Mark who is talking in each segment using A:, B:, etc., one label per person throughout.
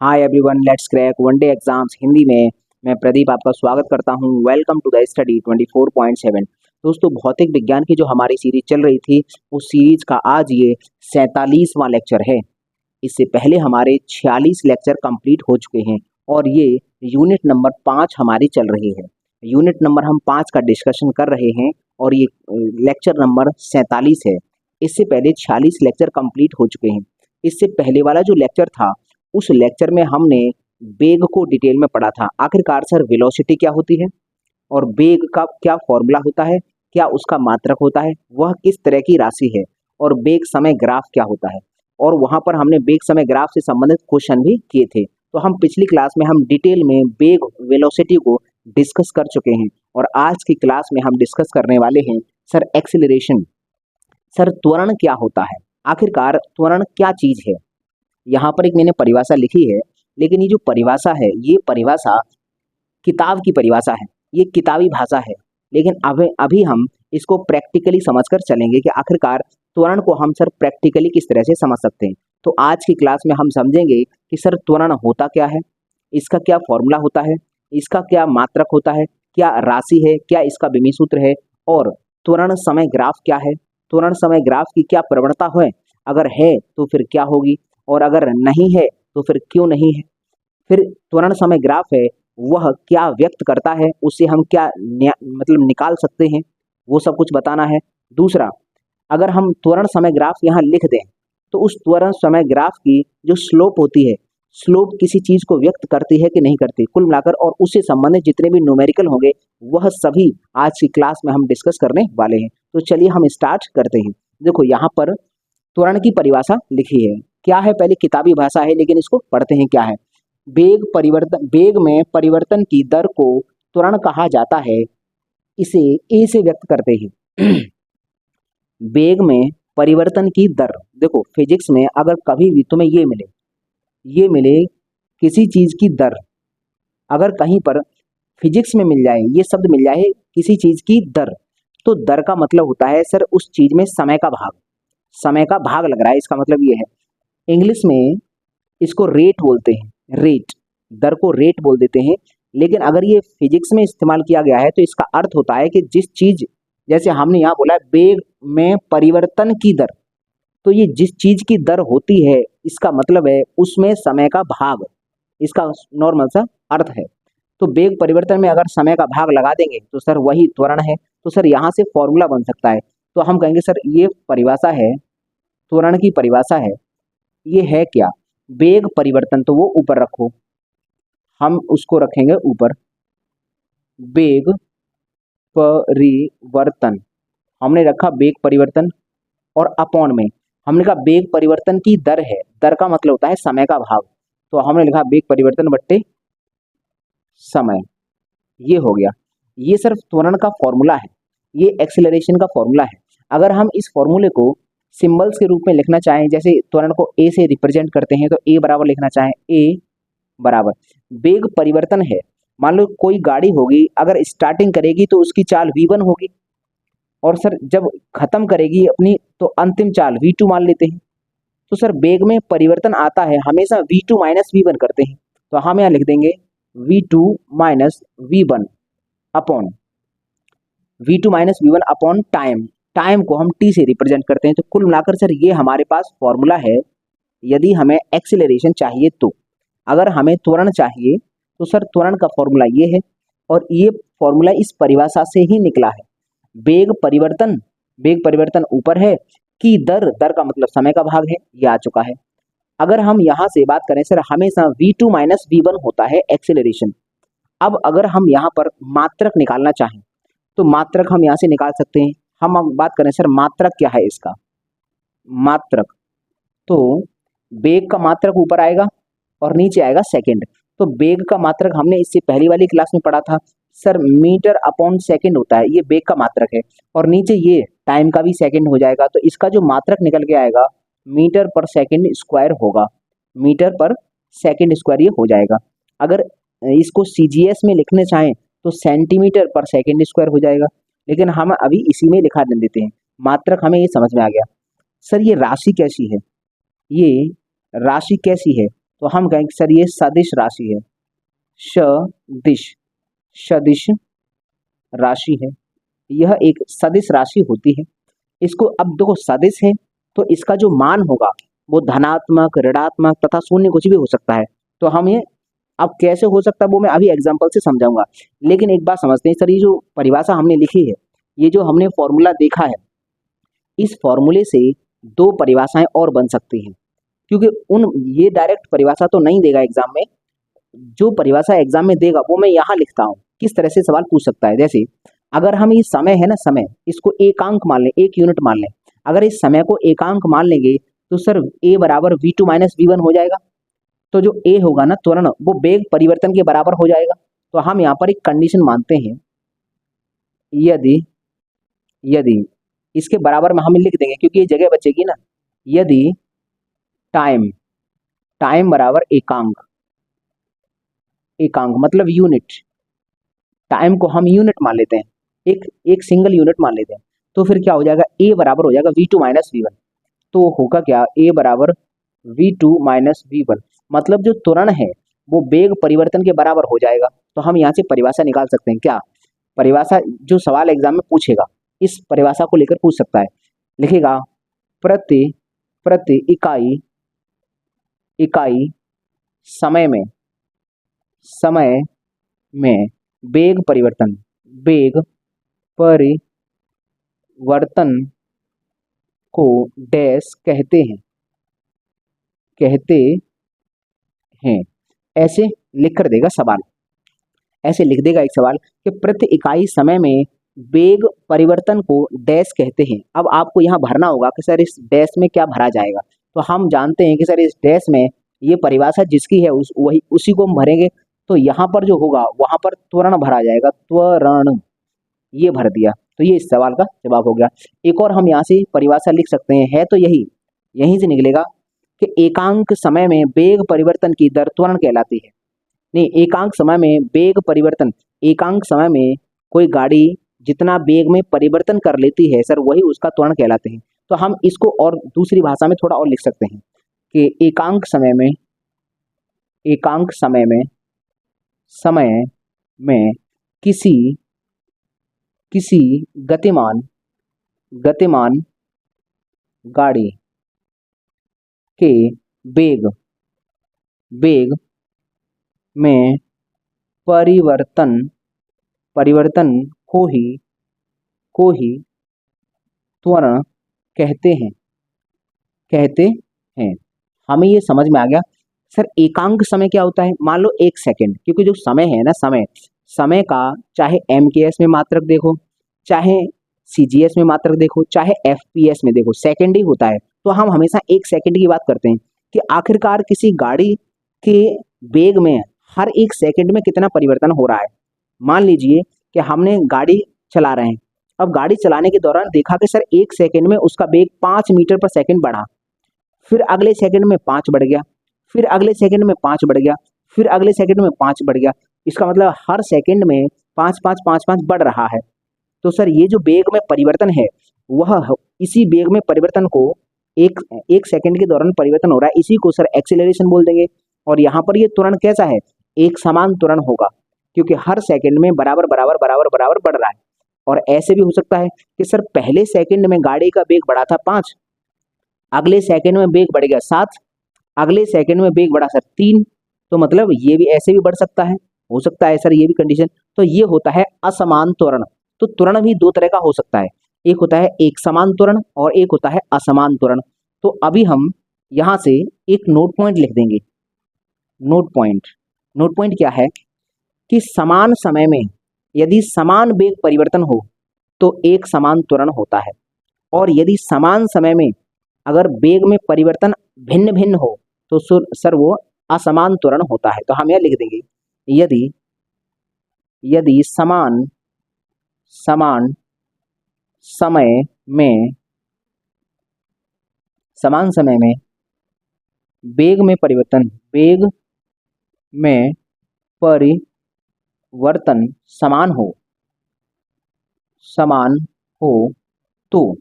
A: Hi everyone, let's crack one day exams Hindi में। मैं प्रदीप आपका स्वागत करता हूं। Welcome to the study 24.7। दोस्तों, भौतिक विज्ञान की जो हमारी सीरीज चल रही थी उस सीरीज का आज ये 47वां लेक्चर है। इससे पहले हमारे 46 लेक्चर कंप्लीट हो चुके हैं और ये यूनिट नंबर 5 हमारी चल रही है। यूनिट नंबर हम 5 का डिस्कशन कर रहे हैं और ये लेक्चर नंबर 47 है। इससे पहले 46 लेक्चर कंप्लीट हो चुके हैं। इससे पहले वाला जो लेक्चर था उस लेक्चर में हमने वेग को डिटेल में पढ़ा था। आखिरकार सर वेलोसिटी क्या होती है और वेग का क्या फॉर्मूला होता है, क्या उसका मात्रक होता है, वह किस तरह की राशि है और वेग समय ग्राफ क्या होता है। और वहां पर हमने वेग समय ग्राफ से संबंधित क्वेश्चन भी किए थे। तो हम पिछली क्लास में हम डिटेल में वेग वेलोसिटी को डिस्कस कर चुके हैं और आज की क्लास में हम डिस्कस करने वाले हैं सर एक्सीलरेशन। सर त्वरण क्या होता है, आखिरकार त्वरण क्या चीज है। यहाँ पर एक मैंने परिभाषा लिखी है, लेकिन ये जो परिभाषा है ये परिभाषा किताब की परिभाषा है, ये किताबी भाषा है। लेकिन अभी हम इसको प्रैक्टिकली समझकर चलेंगे कि आखिरकार त्वरण को हम सर प्रैक्टिकली किस तरह से समझ सकते हैं। तो आज की क्लास में हम समझेंगे कि सर त्वरण होता क्या है, इसका क्या फॉर्मूला होता है, इसका क्या मात्रक होता है, क्या राशि है, क्या इसका विमीय सूत्र है और त्वरण समय ग्राफ क्या है, त्वरण समय ग्राफ की क्या प्रवणता है, अगर है तो फिर क्या होगी और अगर नहीं है तो फिर क्यों नहीं है। फिर त्वरण समय ग्राफ है वह क्या व्यक्त करता है, उससे हम क्या मतलब निकाल सकते हैं, वो सब कुछ बताना है। दूसरा, अगर हम त्वरण समय ग्राफ यहाँ लिख दें तो उस त्वरण समय ग्राफ की जो स्लोप होती है, स्लोप किसी चीज को व्यक्त करती है कि नहीं करती, कुल मिलाकर और उससे संबंधित जितने भी न्यूमेरिकल होंगे वह सभी आज की क्लास में हम डिस्कस करने वाले हैं। तो चलिए हम स्टार्ट करते हैं। देखो यहाँ पर त्वरण की परिभाषा लिखी है, क्या है, पहले किताबी भाषा है लेकिन इसको पढ़ते हैं। क्या है, वेग परिवर्तन, वेग में परिवर्तन की दर को त्वरण कहा जाता है, इसे ए से व्यक्त करते हैं। वेग में परिवर्तन की दर, देखो फिजिक्स में अगर कभी भी तुम्हें ये मिले किसी चीज की दर, अगर कहीं पर फिजिक्स में मिल जाए, ये शब्द मिल जाए किसी चीज की दर, तो दर का मतलब होता है सर उस चीज में समय का भाग, समय का भाग लग रहा है, इसका मतलब ये है। इंग्लिश में इसको रेट बोलते हैं, रेट, दर को रेट बोल देते हैं। लेकिन अगर ये फिजिक्स में इस्तेमाल किया गया है तो इसका अर्थ होता है कि जिस चीज, जैसे हमने यहाँ बोला वेग में परिवर्तन की दर, तो ये जिस चीज की दर होती है इसका मतलब है उसमें समय का भाग, इसका नॉर्मल सा अर्थ है। तो वेग परिवर्तन में अगर समय का भाग लगा देंगे तो सर वही त्वरण है। तो सर यहाँ से फॉर्मूला बन सकता है। तो हम कहेंगे सर ये परिभाषा है, त्वरण की परिभाषा है, ये है क्या, वेग परिवर्तन, तो वो ऊपर रखो, हम उसको रखेंगे ऊपर, वेग परिवर्तन, हमने रखा वेग परिवर्तन। और अपॉन में हमने कहा वेग परिवर्तन की दर है, दर का मतलब होता है समय का भाग, तो हमने लिखा वेग परिवर्तन बट्टे समय, ये हो गया। ये सिर्फ त्वरण का फॉर्मूला है, ये एक्सीलरेशन का फॉर्मूला है। अगर हम इस फॉर्मूले को सिंबल्स के रूप में लिखना चाहें, जैसे त्वरण को ए से रिप्रेजेंट करते हैं, तो ए बराबर लिखना चाहें, ए बराबर वेग परिवर्तन है। मान लो कोई गाड़ी होगी, अगर स्टार्टिंग करेगी तो उसकी चाल v1 होगी और सर जब खत्म करेगी अपनी तो अंतिम चाल v2 मान लेते हैं। तो सर वेग में परिवर्तन आता है हमेशा v2 माइनस v1 करते हैं, तो हम यहाँ लिख देंगे v2 minus v1 upon v2 minus v1 upon time, time को हम t से रिप्रेजेंट करते हैं। तो कुल मिलाकर सर ये हमारे पास फॉर्मूला है यदि हमें एक्सीलरेशन चाहिए तो। अगर हमें त्वरण चाहिए तो सर त्वरण का फॉर्मूला ये है और ये फॉर्मूला इस परिभाषा से ही निकला है। वेग परिवर्तन, वेग परिवर्तन ऊपर है, की दर, दर का मतलब समय का भाग है, ये आ चुका है। अगर हम यहाँ से बात करें सर, हमेशा v2 माइनस v1 होता है एक्सीलरेशन। अब अगर हम यहाँ पर मात्रक निकालना चाहें तो मात्रक हम यहाँ से निकाल सकते हैं। हम बात करें सर मात्रक क्या है इसका, मात्रक, तो वेग का मात्रक ऊपर आएगा और नीचे आएगा सेकंड। तो वेग का मात्रक हमने इससे पहली वाली क्लास में पढ़ा था सर, मीटर अपॉन सेकंड होता है, ये वेग का मात्रक है। और नीचे ये टाइम का भी सेकंड हो जाएगा, तो इसका जो मात्रक निकल के आएगा मीटर पर सेकंड स्क्वायर होगा, मीटर पर सेकंड स्क्वायर ये हो जाएगा। अगर इसको सीजीएस में लिखने चाहें तो सेंटीमीटर पर सेकंड स्क्वायर हो जाएगा, लेकिन हम अभी इसी में लिखा देते हैं। मात्रक हमें ये समझ में आ गया। सर ये राशि कैसी है, ये राशि कैसी है, तो हम कहेंगे सर ये सदिश राशि है, सदिश, सदिश राशि है, यह एक सदिश राशि होती है। इसको अब देखो सदिश है तो इसका जो मान होगा वो धनात्मक, ऋणात्मक तथा शून्य कुछ भी हो सकता है। तो हम ये अब कैसे हो सकता है वो मैं अभी एग्जांपल से समझाऊंगा। लेकिन एक बात समझते हैं सर, ये जो परिभाषा हमने लिखी है, ये जो हमने फॉर्मूला देखा है, इस फॉर्मूले से दो परिभाषाएं और बन सकती हैं। क्योंकि उन ये डायरेक्ट परिभाषा तो नहीं देगा एग्जाम में, जो परिभाषा एग्जाम में देगा वो मैं यहाँ लिखता हूँ। किस तरह से सवाल पूछ सकता है, जैसे अगर हम ये समय है ना, समय इसको एकांक मान लें, एक यूनिट मान लें, अगर इस समय को एकांक मान लेंगे तो सर ए बराबर v2 माइनस v1 हो जाएगा। तो जो ए होगा ना त्वरण, वो वेग परिवर्तन के बराबर हो जाएगा। तो हम यहाँ पर एक कंडीशन मानते हैं, यदि यदि इसके बराबर में हम लिख देंगे क्योंकि ये जगह बचेगी ना, यदि टाइम, टाइम बराबर एकांक, एकांक मतलब यूनिट, टाइम को हम यूनिट मान लेते हैं, एक एक सिंगल यूनिट मान लेते हैं। तो फिर क्या हो जाएगा, ए बराबर हो जाएगा v2 माइनस वी वन। तो होगा क्या, ए बराबर v2 माइनस वी1, मतलब जो त्वरण है वो वेग परिवर्तन के बराबर हो जाएगा। तो हम यहाँ से परिभाषा निकाल सकते हैं, क्या परिभाषा जो सवाल एग्जाम में पूछेगा इस परिभाषा को लेकर पूछ सकता है। लिखेगा प्रति प्रति इकाई, इकाई समय में, समय में वेग परिवर्तन, वेग परिवर्तन को डैश कहते हैं, कहते हैं। ऐसे लिख कर देगा सवाल, ऐसे लिख देगा एक सवाल कि प्रति इकाई समय में वेग परिवर्तन को डैश कहते हैं। अब आपको यहाँ भरना होगा कि सर इस डैश में क्या भरा जाएगा। तो हम जानते हैं कि सर इस डैश में ये परिभाषा जिसकी है वही उसी को हम भरेंगे। तो यहाँ पर जो होगा वहां पर त्वरण भरा जाएगा, त्वरण, ये भर दिया। तो ये इस सवाल का जवाब हो गया। एक और हम यहाँ से परिभाषा लिख सकते हैं, है तो यही, यहीं से निकलेगा कि एकांक समय में वेग परिवर्तन की दर त्वरण कहलाती है। नहीं, एकांक समय में वेग परिवर्तन, एकांक समय में कोई गाड़ी जितना वेग में परिवर्तन कर लेती है सर वही उसका त्वरण कहलाते हैं। तो हम इसको और दूसरी भाषा में थोड़ा और लिख सकते हैं कि एकांक समय में, एकांक समय में, समय में किसी किसी गतिमान, गतिमान गाड़ी के वेग, वेग में परिवर्तन, परिवर्तन को ही त्वरण कहते हैं, कहते हैं। हमें ये समझ में आ गया। सर एकांक समय क्या होता है, मान लो एक सेकंड, क्योंकि जो समय है ना, समय, समय का चाहे एमकेएस में मात्रक देखो, चाहे सीजीएस में मात्रक देखो, चाहे एफपीएस में देखो, सेकंड ही होता है। तो हम हमेशा एक सेकंड की बात करते हैं कि आखिरकार किसी गाड़ी के वेग में हर एक सेकंड में कितना परिवर्तन हो रहा है। मान लीजिए कि हमने गाड़ी चला रहे हैं, अब गाड़ी चलाने के दौरान देखा कि सर एक सेकंड में उसका वेग 5 मीटर पर सेकंड बढ़ा, फिर अगले सेकंड में 5 बढ़ गया, फिर अगले सेकंड में 5 बढ़ गया, फिर अगले सेकंड में 5 बढ़ गया। इसका मतलब हर सेकंड में 5 5 5 5 बढ़ रहा है। तो सर ये जो वेग में परिवर्तन है वह, इसी वेग में परिवर्तन को एक एक सेकंड के दौरान परिवर्तन हो रहा है, इसी को सर एक्सीलरेशन बोल देंगे। और यहाँ पर ये त्वरण कैसा है, एक समान त्वरण होगा, क्योंकि हर सेकंड में बराबर बराबर बराबर बराबर बढ़ रहा है। और ऐसे भी हो सकता है कि सर पहले सेकंड में गाड़ी का वेग बढ़ा था 5, अगले सेकंड में वेग बढ़ गया 7, अगले सेकंड में वेग बढ़ा सर 3। तो मतलब ये भी ऐसे भी बढ़ सकता है, हो सकता है सर ये भी कंडीशन। तो ये होता है असमान त्वरण। तो त्वरण भी दो तरह का हो सकता है, एक होता है एक समान त्वरण और एक होता है असमान त्वरण। तो अभी हम यहाँ से एक नोट पॉइंट लिख देंगे। नोट पॉइंट, नोट पॉइंट क्या है कि समान समय में यदि समान वेग परिवर्तन हो तो एक समान त्वरण होता है, और यदि समान समय में अगर वेग में परिवर्तन भिन्न भिन्न हो तो सर वो असमान त्वरण होता है। तो हम यह लिख देंगे, यदि यदि समान समान समय में, समान समय में वेग में परिवर्तन, वेग में परिवर्तन समान हो, समान हो तो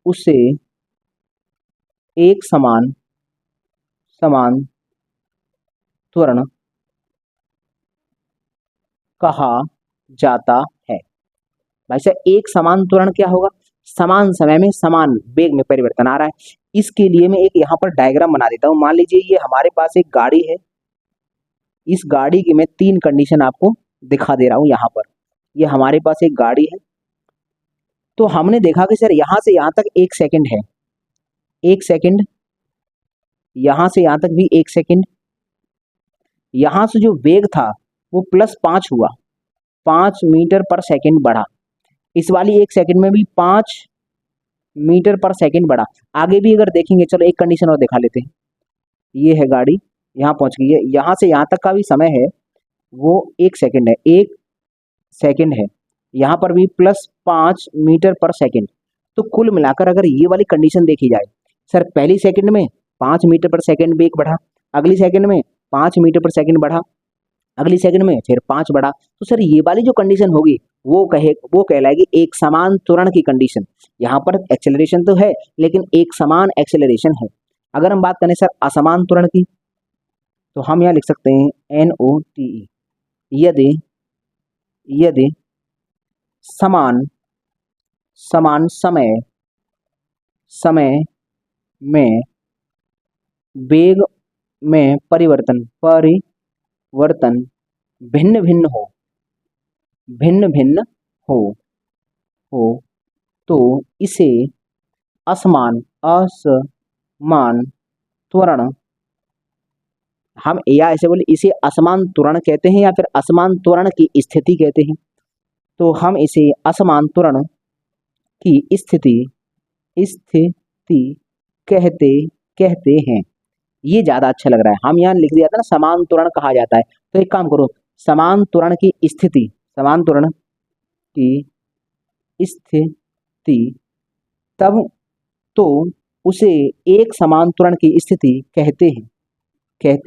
A: उसे एक समान समान त्वरण कहा जाता है। भाई साहब एक समान त्वरण क्या होगा? समान समय में समान वेग में परिवर्तन आ रहा है। इसके लिए मैं एक यहाँ पर डायग्राम बना देता हूँ। मान लीजिए ये हमारे पास एक गाड़ी है। इस गाड़ी की मैं 3 कंडीशन आपको दिखा दे रहा हूँ यहाँ पर। ये हमारे पास एक गाड़ी है। तो हमने देखा कि सर यहाँ से यहाँ तक 1 सेकंड है, 1 सेकंड, यहाँ से यहाँ तक भी 1 सेकंड, यहाँ से जो वेग था वो +5 हुआ, 5 मीटर पर सेकंड बढ़ा। इस वाली 1 सेकंड में भी 5 मीटर पर सेकंड बढ़ा। आगे भी अगर देखेंगे, चलो एक कंडीशन और दिखा लेते हैं। ये है गाड़ी, यहाँ पहुंच गई है। यहाँ से यहाँ तक का भी समय है वो 1 सेकंड है, 1 सेकंड है। यहाँ पर भी +5 मीटर पर सेकंड। तो कुल मिलाकर अगर ये वाली कंडीशन देखी जाए, सर पहली सेकंड में 5 मीटर पर सेकंड वेग बढ़ा, अगली सेकंड में 5 मीटर पर सेकंड बढ़ा, अगली सेकंड में फिर 5 बढ़ा। तो सर ये वाली जो कंडीशन होगी वो कहलाएगी एक समान त्वरण की कंडीशन। यहाँ पर एक्सेलरेशन तो है लेकिन एक समान एक्सेलरेशन है। अगर हम बात करें सर असमान त्वरण की, तो हम यहाँ लिख सकते हैं NOTE। यदि यदि समान समान समय में वेग में परिवर्तन भिन्न भिन्न हो तो इसे असमान त्वरण, हम या ऐसे बोले इसे असमान त्वरण कहते हैं या फिर असमान त्वरण की स्थिति कहते हैं। तो हम इसे असमान त्वरण की स्थिति कहते हैं। ये ज्यादा अच्छा लग रहा है। हम यहाँ लिख दिया था ना समान त्वरण कहा जाता है। तो एक काम करो, समान त्वरण की स्थिति तब तो उसे एक समान त्वरण की स्थिति कहते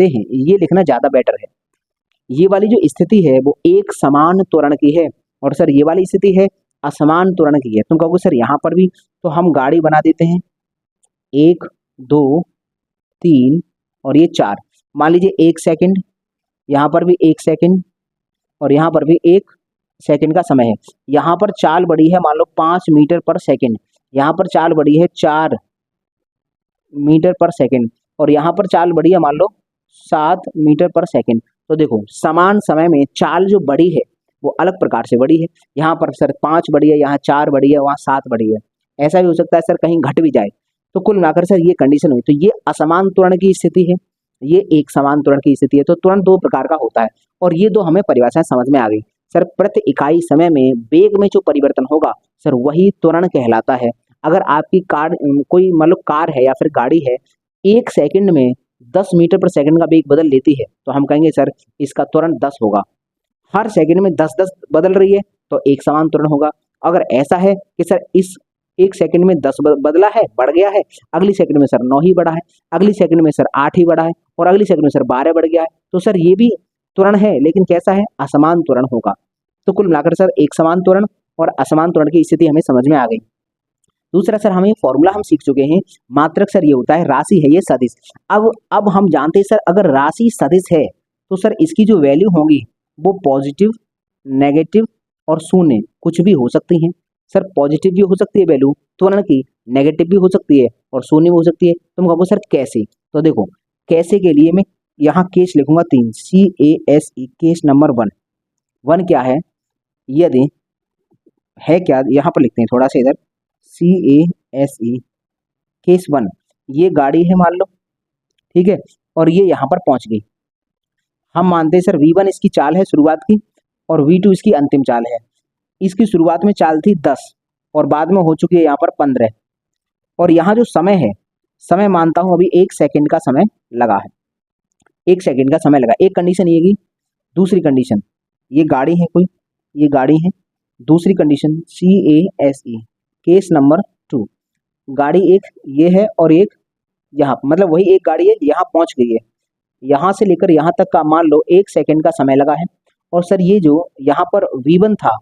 A: हैं। ये लिखना ज्यादा बेटर है। ये वाली जो स्थिति है वो एक समान त्वरण की है और सर ये वाली स्थिति है असमान त्वरण की है। तुम कहोगे सर यहाँ पर भी, तो हम गाड़ी बना देते हैं 1 2 3 और ये 4। मान लीजिए 1 सेकंड, यहाँ पर भी 1 सेकंड और यहाँ पर भी 1 सेकंड का समय है। यहाँ पर चाल बढ़ी है मान लो 5 मीटर पर सेकंड, यहाँ पर चाल बढ़ी है 4 मीटर पर सेकंड और यहाँ पर चाल बढ़ी है मान लो 7 मीटर पर सेकंड। तो देखो समान समय में चाल जो बढ़ी है वो अलग प्रकार से बढ़ी है। यहाँ पर सर 5 बढ़ी है, यहाँ 4 बढ़ी है, वहाँ 7 बढ़ी है। ऐसा भी हो सकता है सर कहीं घट भी जाए। तो कुल मिलाकर सर ये कंडीशन हुई। तो ये असमान त्वरण की स्थिति है, ये एक समान त्वरण की स्थिति है। तो त्वरण 2 प्रकार का होता है और ये 2 हमें परिभाषाएं समझ में आ गई। सर प्रति इकाई समय में वेग में जो परिवर्तन होगा सर वही त्वरण कहलाता है। अगर आपकी कार कोई मतलब कार है या फिर गाड़ी है, 1 सेकंड में 10 मीटर पर सेकंड का वेग बदल लेती है तो हम कहेंगे सर इसका त्वरण 10 होगा। हर सेकंड में 10-10 बदल रही है तो एक समान त्वरण होगा। अगर ऐसा है कि सर इस 1 सेकंड में 10 बदला है, बढ़ गया है, अगली सेकंड में सर 9 ही बढ़ा है, अगली सेकंड में सर 8 ही बढ़ा है और अगली सेकंड में सर 12 बढ़ गया है, तो सर ये भी त्वरण है लेकिन कैसा है? असमान त्वरण होगा। तो कुल मिलाकर सर एक समान त्वरण और असमान त्वरण की स्थिति हमें समझ में आ गई। दूसरा सर हमें फॉर्मूला हम सीख चुके हैं। मात्रक सर ये होता है, राशि है ये सदिश। अब हम जानते हैं सर अगर राशि सदिश है तो सर इसकी जो वैल्यू होंगी वो पॉजिटिव, नेगेटिव और शून्य कुछ भी हो सकती हैं। सर पॉजिटिव भी हो सकती है वैल्यू त्वरण की, नेगेटिव भी हो सकती है और शून्य भी हो सकती है। तुम कहोगे सर कैसे? तो देखो कैसे के लिए मैं यहाँ केस लिखूंगा 3, CASE, केस नंबर 1 क्या है? यदि है क्या, यहाँ पर लिखते हैं थोड़ा सा इधर, CASE केस 1, ये गाड़ी है मान लो, ठीक है, और ये यहाँ पर पहुंच गई। हम मानते हैं सर V1 इसकी चाल है शुरुआत की और V2 इसकी अंतिम चाल है। इसकी शुरुआत में चाल थी 10 और बाद में हो चुकी है यहाँ पर 15 और यहाँ जो समय है, समय मानता हूँ अभी 1 सेकंड का समय लगा है, 1 सेकंड का समय लगा। एक कंडीशन ये की, दूसरी कंडीशन ये गाड़ी है कोई, ये गाड़ी है। दूसरी कंडीशन CASE केस नंबर 2, गाड़ी एक ये है और एक यहाँ, मतलब वही एक गाड़ी है यहाँ पहुँच गई है। यहाँ से लेकर यहाँ तक का मान लो 1 सेकंड का समय लगा है और सर ये जो यहाँ पर V1 था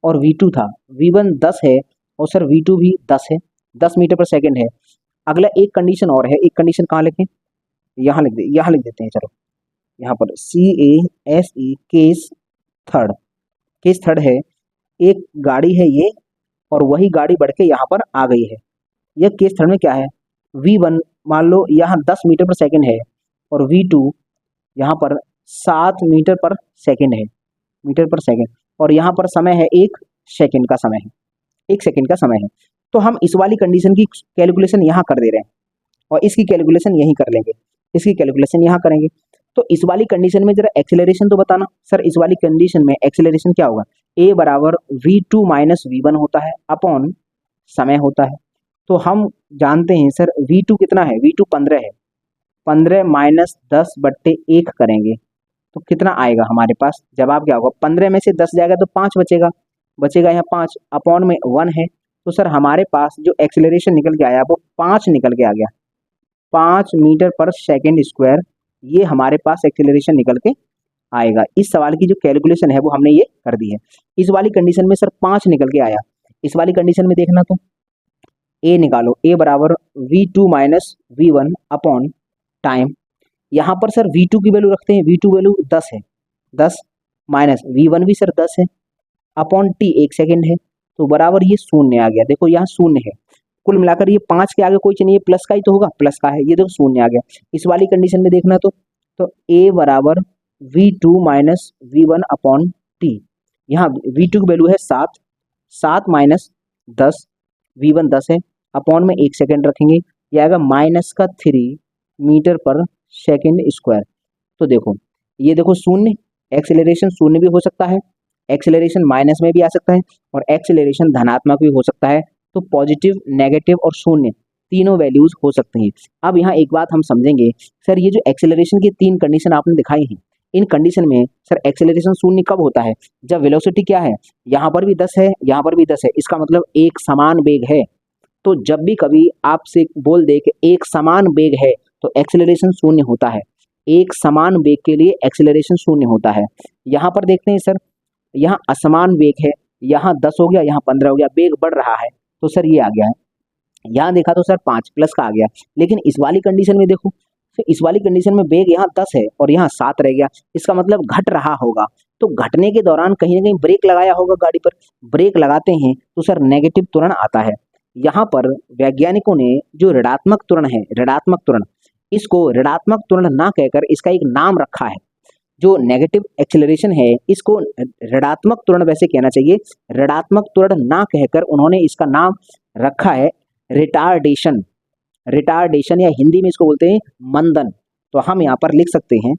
A: और V2 था, V1 10 है और सर V2 भी 10 है, 10 मीटर पर सेकंड है। अगला एक कंडीशन और है, एक कंडीशन कहाँ लिखें, यहाँ लिख देते हैं, चलो यहाँ पर CASE केस थर्ड है, एक गाड़ी है ये और वही गाड़ी बढ़ के यहाँ पर आ गई है। यह केस थर्ड में क्या है, V1 मान लो यहाँ 10 मीटर पर सेकंड है और V2 यहाँ पर 7 मीटर पर सेकंड है, मीटर पर सेकंड, और यहाँ पर समय है 1 सेकंड का समय है, 1 सेकंड का समय है। तो हम इस वाली कंडीशन की कैलकुलेशन यहाँ कर दे रहे हैं और इसकी कैलकुलेशन यहीं कर लेंगे, इसकी कैलकुलेशन यहाँ करेंगे। तो इस वाली कंडीशन में जरा एक्सेलरेशन तो बताना सर, इस वाली कंडीशन में एक्सेलरेशन क्या होगा, A बराबर V2 माइनस V1 होता है अपॉन समय होता है। तो हम जानते हैं सर V2 कितना है, V2 15 है, 15 माइनस 10 बट्टे 1 करेंगे तो कितना आएगा हमारे पास, जवाब क्या होगा, 15 में से 10 जाएगा तो 5 बचेगा यहाँ 5 अपॉन में 1 है। तो सर हमारे पास जो एक्सेलरेशन निकल के आया वो 5 निकल के आ गया, 5 मीटर पर सेकेंड स्क्वायर, ये हमारे पास एक्सेलरेशन निकल के आएगा। इस सवाल की जो कैलकुलेशन है वो हमने ये कर दी है। इस वाली कंडीशन में सर 5 निकल के आया, इस वाली कंडीशन में देखना तो A निकालो, A बराबर V2 minus V1 upon time, यहाँ पर सर V2 की वैल्यू रखते हैं, V2 वैल्यू 10 है, 10 माइनस V1 भी सर 10 है अपॉन T 1 सेकेंड है, तो बराबर ये शून्य आ गया। देखो यहाँ शून्य है, कुल मिलाकर ये 5 के आगे कोई चीज नहीं, ये प्लस का ही तो होगा, प्लस का है, ये देखो शून्य आ गया। इस वाली कंडीशन में देखना तो A बराबर V2 minus V1 upon T, यहाँ V2 की वैल्यू है 7, 7 माइनस 10, V1 10 है अपॉन में 1 सेकेंड रखेंगे, ये आएगा माइनस का 3 मीटर पर सेकेंड स्क्वायर। तो देखो ये देखो शून्य, एक्सेलरेशन शून्य भी हो सकता है, एक्सेलरेशन माइनस में भी आ सकता है और एक्सेलरेशन धनात्मक भी हो सकता है। तो पॉजिटिव, नेगेटिव और शून्य तीनों वैल्यूज हो सकते हैं। अब यहाँ एक बात हम समझेंगे सर, ये जो एक्सेलरेशन की 3 कंडीशन आपने दिखाई हैं, इन कंडीशन में सर एक्सेलरेशन शून्य कब होता है, जब वेलोसिटी क्या है, यहाँ पर भी 10 है, यहाँ पर भी 10 है, इसका मतलब एक समान वेग है। तो जब भी कभी आपसे बोल दे कि एक समान वेग है तो एक्सेलरेशन शून्य होता है, एक समान वेग के लिए एक्सेलरेशन शून्य होता है। यहाँ पर देखते हैं सर, यहाँ असमान वेग है, यहाँ 10 हो गया, यहाँ 15 हो गया, वेग बढ़ रहा है, तो सर ये आ गया है। यहाँ देखा तो सर 5 प्लस का आ गया, लेकिन इस वाली कंडीशन में देखो, तो इस वाली कंडीशन में वेग यहाँ 10 है और यहाँ 7 रह गया, इसका मतलब घट रहा होगा। तो घटने के दौरान कहीं ना कहीं ब्रेक लगाया होगा गाड़ी पर, ब्रेक लगाते हैं तो सर नेगेटिव त्वरण आता है। यहाँ पर वैज्ञानिकों ने जो ऋणात्मक त्वरण है, ऋणात्मक त्वरण, इसको ऋणात्मक त्वरण ना कहकर इसका एक नाम रखा है। जो नेगेटिव एक्सेलरेशन है इसको ऋणात्मक त्वरण वैसे कहना चाहिए, ऋणात्मक त्वरण ना कहकर उन्होंने इसका नाम रखा है रिटार्डेशन, रिटार्डेशन या हिंदी में इसको बोलते हैं मंदन। तो हम यहाँ पर लिख सकते हैं,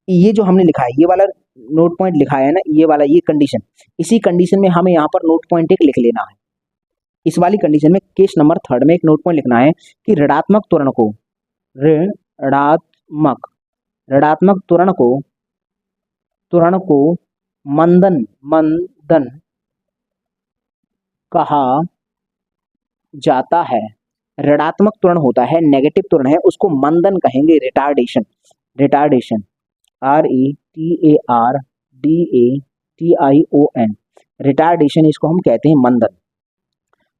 A: ये जो हमने लिखा है, ये वाला नोट पॉइंट लिखा है ना, ये वाला, ये कंडीशन, इसी कंडीशन में हमें यहाँ पर नोट पॉइंट एक लिख लेना है। इस वाली कंडीशन में केस नंबर 3 में एक नोट पॉइंट लिखना है कि ऋणात्मक त्वरण को, ऋणात्मक ऋणात्मक त्वरण को मंदन कहा जाता है। ऋणात्मक त्वरण होता है, नेगेटिव त्वरण है, उसको मंदन कहेंगे, रिटार्डेशन, रिटार्डेशन, RETARDATION, रिटार्डेशन इसको हम कहते हैं मंदन।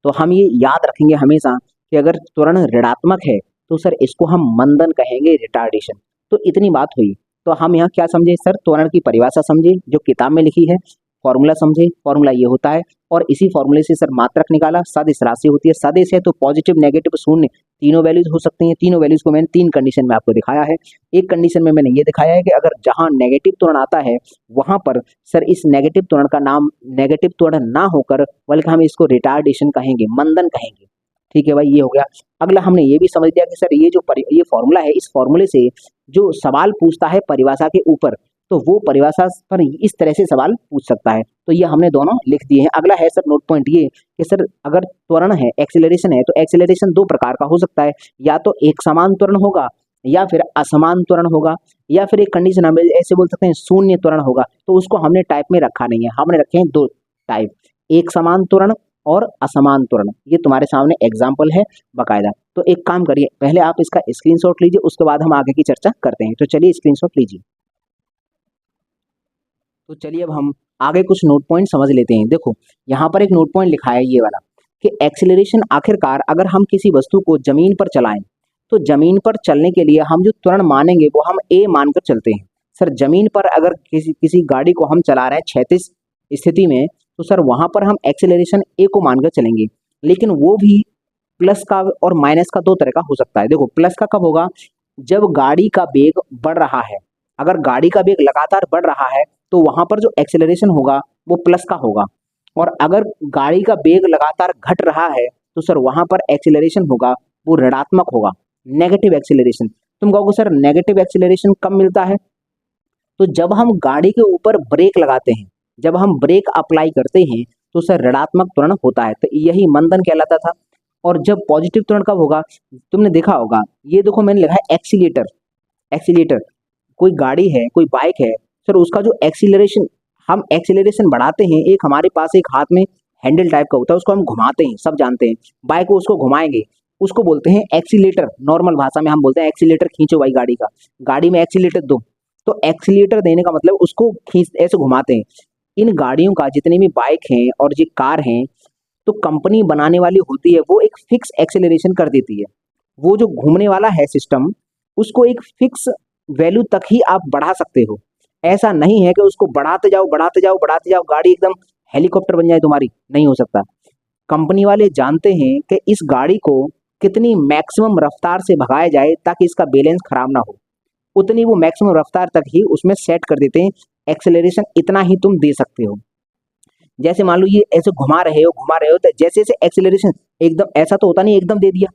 A: तो हम ये याद रखेंगे हमेशा कि अगर त्वरण ऋणात्मक है तो सर इसको हम मंदन कहेंगे, रिटार्डेशन। तो इतनी बात हुई। तो हम यहाँ क्या समझे सर, त्वरण की परिभाषा समझे जो किताब में लिखी है, फॉर्मूला समझे, फॉर्मूला ये होता है, और इसी फॉर्मूले से सर मात्रक निकाला, सदिश राशि होती है, सदिश है तो पॉजिटिव, नेगेटिव, शून्य तीनों वैल्यूज हो सकती हैं। तीनों वैल्यूज को मैंने 3 कंडीशन में आपको दिखाया है। एक कंडीशन में मैंने ये दिखाया है कि अगर जहां नेगेटिव त्वरण आता है वहां पर सर इस नेगेटिव त्वरण का नाम नेगेटिव त्वरण ना होकर बल्कि हम इसको रिटार्डेशन कहेंगे, मंदन कहेंगे। ठीक है भाई, ये हो गया। अगला हमने ये भी समझ लिया कि सर ये जो ये फॉर्मूला है, इस फॉर्मूले से जो सवाल पूछता है परिभाषा के ऊपर, तो वो परिभाषा पर इस तरह से सवाल पूछ सकता है। तो ये हमने दोनों लिख दिए हैं। अगला है सर नोट पॉइंट ये कि सर अगर त्वरण है, एक्सेलरेशन है, तो एक्सेलरेशन 2 प्रकार का हो सकता है, या तो एक समान त्वरण होगा या फिर असमान त्वरण होगा, या फिर एक कंडीशन हम ऐसे बोल सकते हैं शून्य त्वरण होगा। तो उसको हमने टाइप में रखा नहीं है, हमने रखे हैं 2 टाइप, एक समान त्वरण और असमान त्वरण। ये तुम्हारे सामने एग्जाम्पल है बाकायदा। तो एक काम करिए, पहले आप इसका स्क्रीनशॉट लीजिए, उसके बाद हम आगे की चर्चा करते हैं। तो चलिए स्क्रीनशॉट लीजिए। तो चलिए अब हम आगे कुछ नोट पॉइंट समझ लेते हैं। देखो यहाँ पर एक नोट पॉइंट लिखा है, ये वाला, कि एक्सेलरेशन आखिरकार अगर हम किसी वस्तु को जमीन पर चलाएं तो जमीन पर चलने के लिए हम जो त्वरण मानेंगे वो हम ए मानकर चलते हैं। सर जमीन पर अगर किसी किसी गाड़ी को हम चला रहे हैं क्षैतिज स्थिति में तो सर वहां पर हम एक्सेलरेशन ए को मानकर चलेंगे, लेकिन वो भी प्लस का और माइनस का दो तरह का हो सकता है। देखो प्लस का कब होगा, जब गाड़ी का वेग बढ़ रहा है। अगर गाड़ी का वेग लगातार बढ़ रहा है तो वहां पर जो एक्सेलरेशन होगा वो प्लस का होगा, और अगर गाड़ी का वेग लगातार घट रहा है तो सर वहां पर एक्सेलरेशन होगा वो ऋणात्मक होगा, नेगेटिव एक्सेलरेशन। तुम कहोगे सर नेगेटिव एक्सेलरेशन कब मिलता है, तो जब हम गाड़ी के ऊपर ब्रेक लगाते हैं, जब हम ब्रेक अप्लाई करते हैं तो सर ऋणात्मक त्वरण होता है, तो यही मंदन कहलाता था। और जब पॉजिटिव त्वरण कब होगा, तुमने देखा होगा, ये देखो मैंने लिखा है एक्सीलेटर। एक्सीलेटर, कोई गाड़ी है, कोई बाइक है, सर उसका जो एक्सीलरेशन, हम एक्सीलरेशन बढ़ाते हैं, एक हमारे पास एक हाथ में हैंडल टाइप का होता है, उसको हम घुमाते हैं, सब जानते हैं, बाइक को उसको घुमाएंगे, उसको बोलते हैं एक्सीलेटर। नॉर्मल भाषा में हम बोलते हैं एक्सीलेटर खींचो भाई गाड़ी का, गाड़ी में एक्सीलेटर दो। तो एक्सीलेटर देने का मतलब उसको खींच ऐसे घुमाते हैं। इन गाड़ियों का जितने भी बाइक हैं और ये कार हैं, तो कंपनी बनाने वाली होती है वो एक फिक्स एक्सेलरेशन कर देती है। वो जो घूमने वाला है सिस्टम, उसको एक फिक्स वैल्यू तक ही आप बढ़ा सकते हो। ऐसा नहीं है कि उसको बढ़ाते जाओ बढ़ाते जाओ बढ़ाते जाओ, गाड़ी एकदम हेलीकॉप्टर बन जाए तुम्हारी, नहीं हो सकता। कंपनी वाले जानते हैं कि इस गाड़ी को कितनी मैक्सिमम रफ्तार से भगाया जाए ताकि इसका बैलेंस खराब ना हो, उतनी वो मैक्सिमम रफ्तार तक ही उसमें सेट कर देते हैं। एक्सेलरेशन इतना ही तुम दे सकते हो। जैसे मान लो ये ऐसे घुमा रहे हो तो जैसे जैसे एक्सेलरेशन, एकदम ऐसा तो होता नहीं एकदम दे दिया,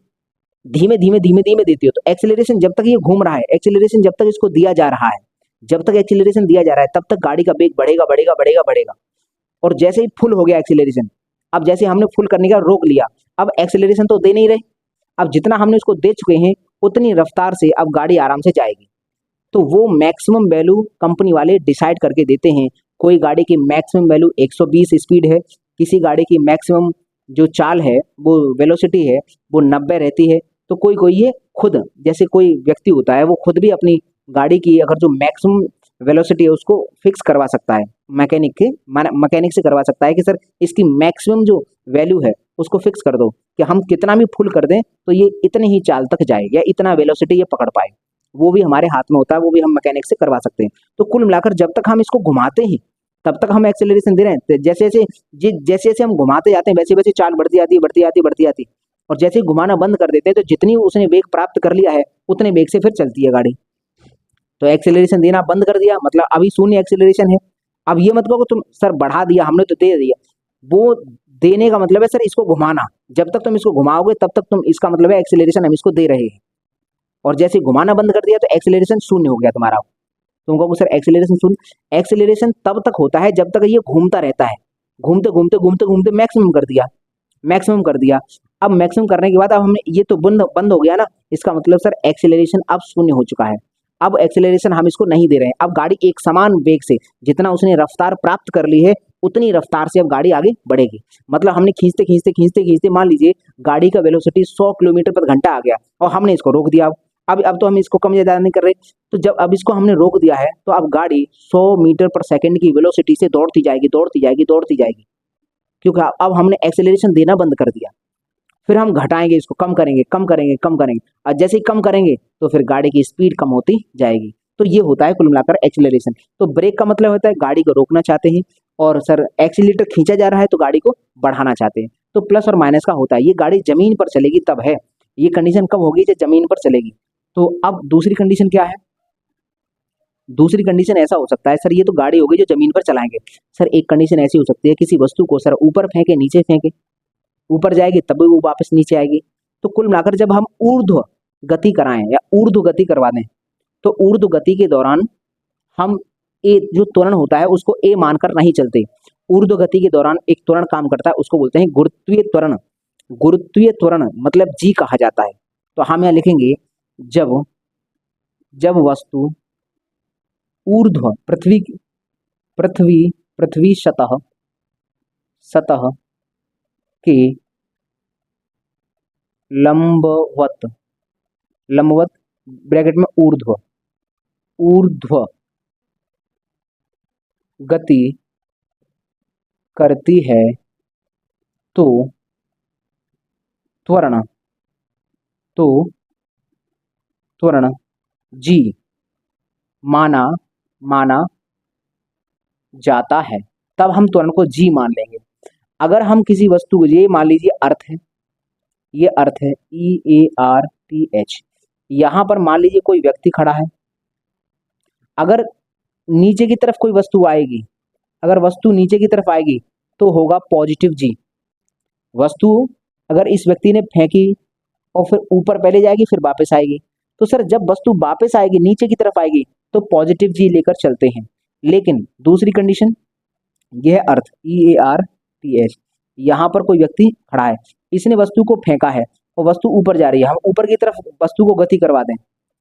A: धीमे धीमे धीमे धीमे देती हो। तो एक्सेलरेशन जब तक ये घूम रहा है, एक्सेलरेशन जब तक इसको दिया जा रहा है, जब तक एक्सेलरेशन दिया जा रहा है तब तक गाड़ी का वेग बढ़ेगा बढ़ेगा बढ़ेगा बढ़ेगा। और जैसे ही फुल हो गया एक्सेलरेशन, अब जैसे हमने फुल करने का रोक लिया, अब एक्सेलरेशन तो दे नहीं रहे, अब जितना हमने उसको दे चुके हैं उतनी रफ्तार से अब गाड़ी आराम से जाएगी। तो वो मैक्सिमम वैल्यू कंपनी वाले डिसाइड करके देते हैं। कोई गाड़ी की मैक्सिमम वैल्यू 120 स्पीड है, किसी गाड़ी की मैक्सिमम जो चाल है वो वेलोसिटी है वो 90 रहती है। तो कोई कोई ये खुद, जैसे कोई व्यक्ति होता है वो खुद भी अपनी गाड़ी की अगर जो मैक्सिमम वेलोसिटी है उसको फिक्स करवा सकता है, मैकेनिक से करवा सकता है कि सर इसकी मैक्सिमम जो वैल्यू है उसको फिक्स कर दो कि हम कितना भी फुल कर दें तो ये इतनी ही चाल तक जाए या इतना वेलोसिटी ये पकड़ पाए। वो भी हमारे हाथ में होता है, वो भी हम मैकेनिक से करवा सकते हैं। तो कुल मिलाकर जब तक हम इसको घुमाते हैं तब तक हम एक्सेलरेशन दे रहे हैं। तो जैसे जैसे जैसे जैसे हम घुमाते जाते हैं वैसे वैसे चाल बढ़ती आती है बढ़ती आती है बढ़ती आती है, और जैसे ही घुमाना बंद कर देते हैं तो जितनी उसने वेग प्राप्त कर लिया है उतने वेग से फिर चलती है गाड़ी। तो एक्सेलरेशन देना बंद कर दिया मतलब अभी शून्य एक्सेलरेशन है। अब ये मत कहो कि तुम सर बढ़ा दिया हमने तो दे दिया, वो देने का मतलब है सर इसको घुमाना, जब तक तुम इसको घुमाओगे तब तक तुम, इसका मतलब है एक्सेलरेशन हम इसको दे रहे हैं। और जैसे घुमाना बंद कर दिया तो एक्सेलरेशन शून्य हो गया तुम्हारा। तुम कहोगे सर एक्सेलरेशन शून्य, एक्सेलरेशन तब तक होता है जब तक ये घूमता रहता है, घूमते घूमते घूमते घूमते मैक्सिमम कर दिया, मैक्सिमम कर दिया। अब मैक्सिमम करने के बाद अब हमने ये तो बंद बंद हो गया ना, इसका मतलब सर एक्सेलरेशन अब शून्य हो चुका है। अब एक्सेलरेशन हम इसको नहीं दे रहे हैं, अब गाड़ी एक समान वेग से, जितना उसने रफ्तार प्राप्त कर ली है उतनी रफ्तार से अब गाड़ी आगे बढ़ेगी। मतलब हमने खींचते खींचते खींचते खींचते मान लीजिए गाड़ी का वेलोसिटी 100 किलोमीटर प्रति घंटा आ गया और हमने इसको रोक दिया। अब तो हम इसको कम या ज्यादा नहीं कर रहे, तो जब अब इसको हमने रोक दिया है तो अब गाड़ी 100 मीटर पर सेकंड की वेलोसिटी से दौड़ती जाएगी दौड़ती जाएगी दौड़ती जाएगी, क्योंकि अब हमने एक्सेलरेशन देना बंद कर दिया। फिर हम घटाएंगे, इसको कम करेंगे कम करेंगे कम करेंगे, और जैसे ही कम करेंगे तो फिर गाड़ी की स्पीड कम होती जाएगी। तो ये होता है कुल मिलाकर एक्सेलरेशन। तो ब्रेक का मतलब होता है गाड़ी को रोकना चाहते हैं, और सर एक्सीलेटर खींचा जा रहा है तो गाड़ी को बढ़ाना चाहते हैं। तो प्लस और माइनस का होता है। ये गाड़ी जमीन पर चलेगी तब है, ये कंडीशन कब होगी जब जमीन पर चलेगी। तो अब दूसरी कंडीशन क्या है, दूसरी कंडीशन ऐसा हो सकता है सर, ये तो गाड़ी हो गई जो जमीन पर चलाएंगे। सर एक कंडीशन ऐसी हो सकती है किसी वस्तु को सर ऊपर फेंके नीचे फेंके, ऊपर जाएगी तब भी वो वापस नीचे आएगी। तो कुल मिलाकर जब हम ऊर्ध्व गति कराएं या ऊर्ध्व गति करवा दें तो ऊर्ध्व गति के दौरान हम ए जो त्वरण होता है उसको ए मानकर नहीं चलते। ऊर्ध्व गति के दौरान एक त्वरण काम करता है, उसको बोलते हैं गुरुत्वीय त्वरण। गुरुत्वीय त्वरण मतलब जी कहा जाता है। तो हम यहाँ लिखेंगे जब जब वस्तु ऊर्ध्व पृथ्वी पृथ्वी पृथ्वी सतह सतह के लंबवत लंबवत ब्रैकेट में ऊर्ध्व ऊर्ध्व गति करती है तो त्वरण तो त्वरण जी माना माना जाता है, तब हम त्वरण को जी मान लेंगे। अगर हम किसी वस्तु को, ये मान लीजिए अर्थ है, ये अर्थ है EARTH, यहां पर मान लीजिए कोई व्यक्ति खड़ा है। अगर नीचे की तरफ कोई वस्तु आएगी, अगर वस्तु नीचे की तरफ आएगी तो होगा पॉजिटिव जी। वस्तु अगर इस व्यक्ति ने फेंकी और फिर ऊपर पहले जाएगी फिर वापस आएगी, तो सर जब वस्तु वापस आएगी नीचे की तरफ आएगी तो पॉजिटिव जी लेकर चलते हैं। लेकिन दूसरी कंडीशन, यह अर्थ EARTH, यहाँ पर कोई व्यक्ति खड़ा है, इसने वस्तु को फेंका है और वस्तु ऊपर जा रही है, हम ऊपर की तरफ वस्तु को गति करवा दें।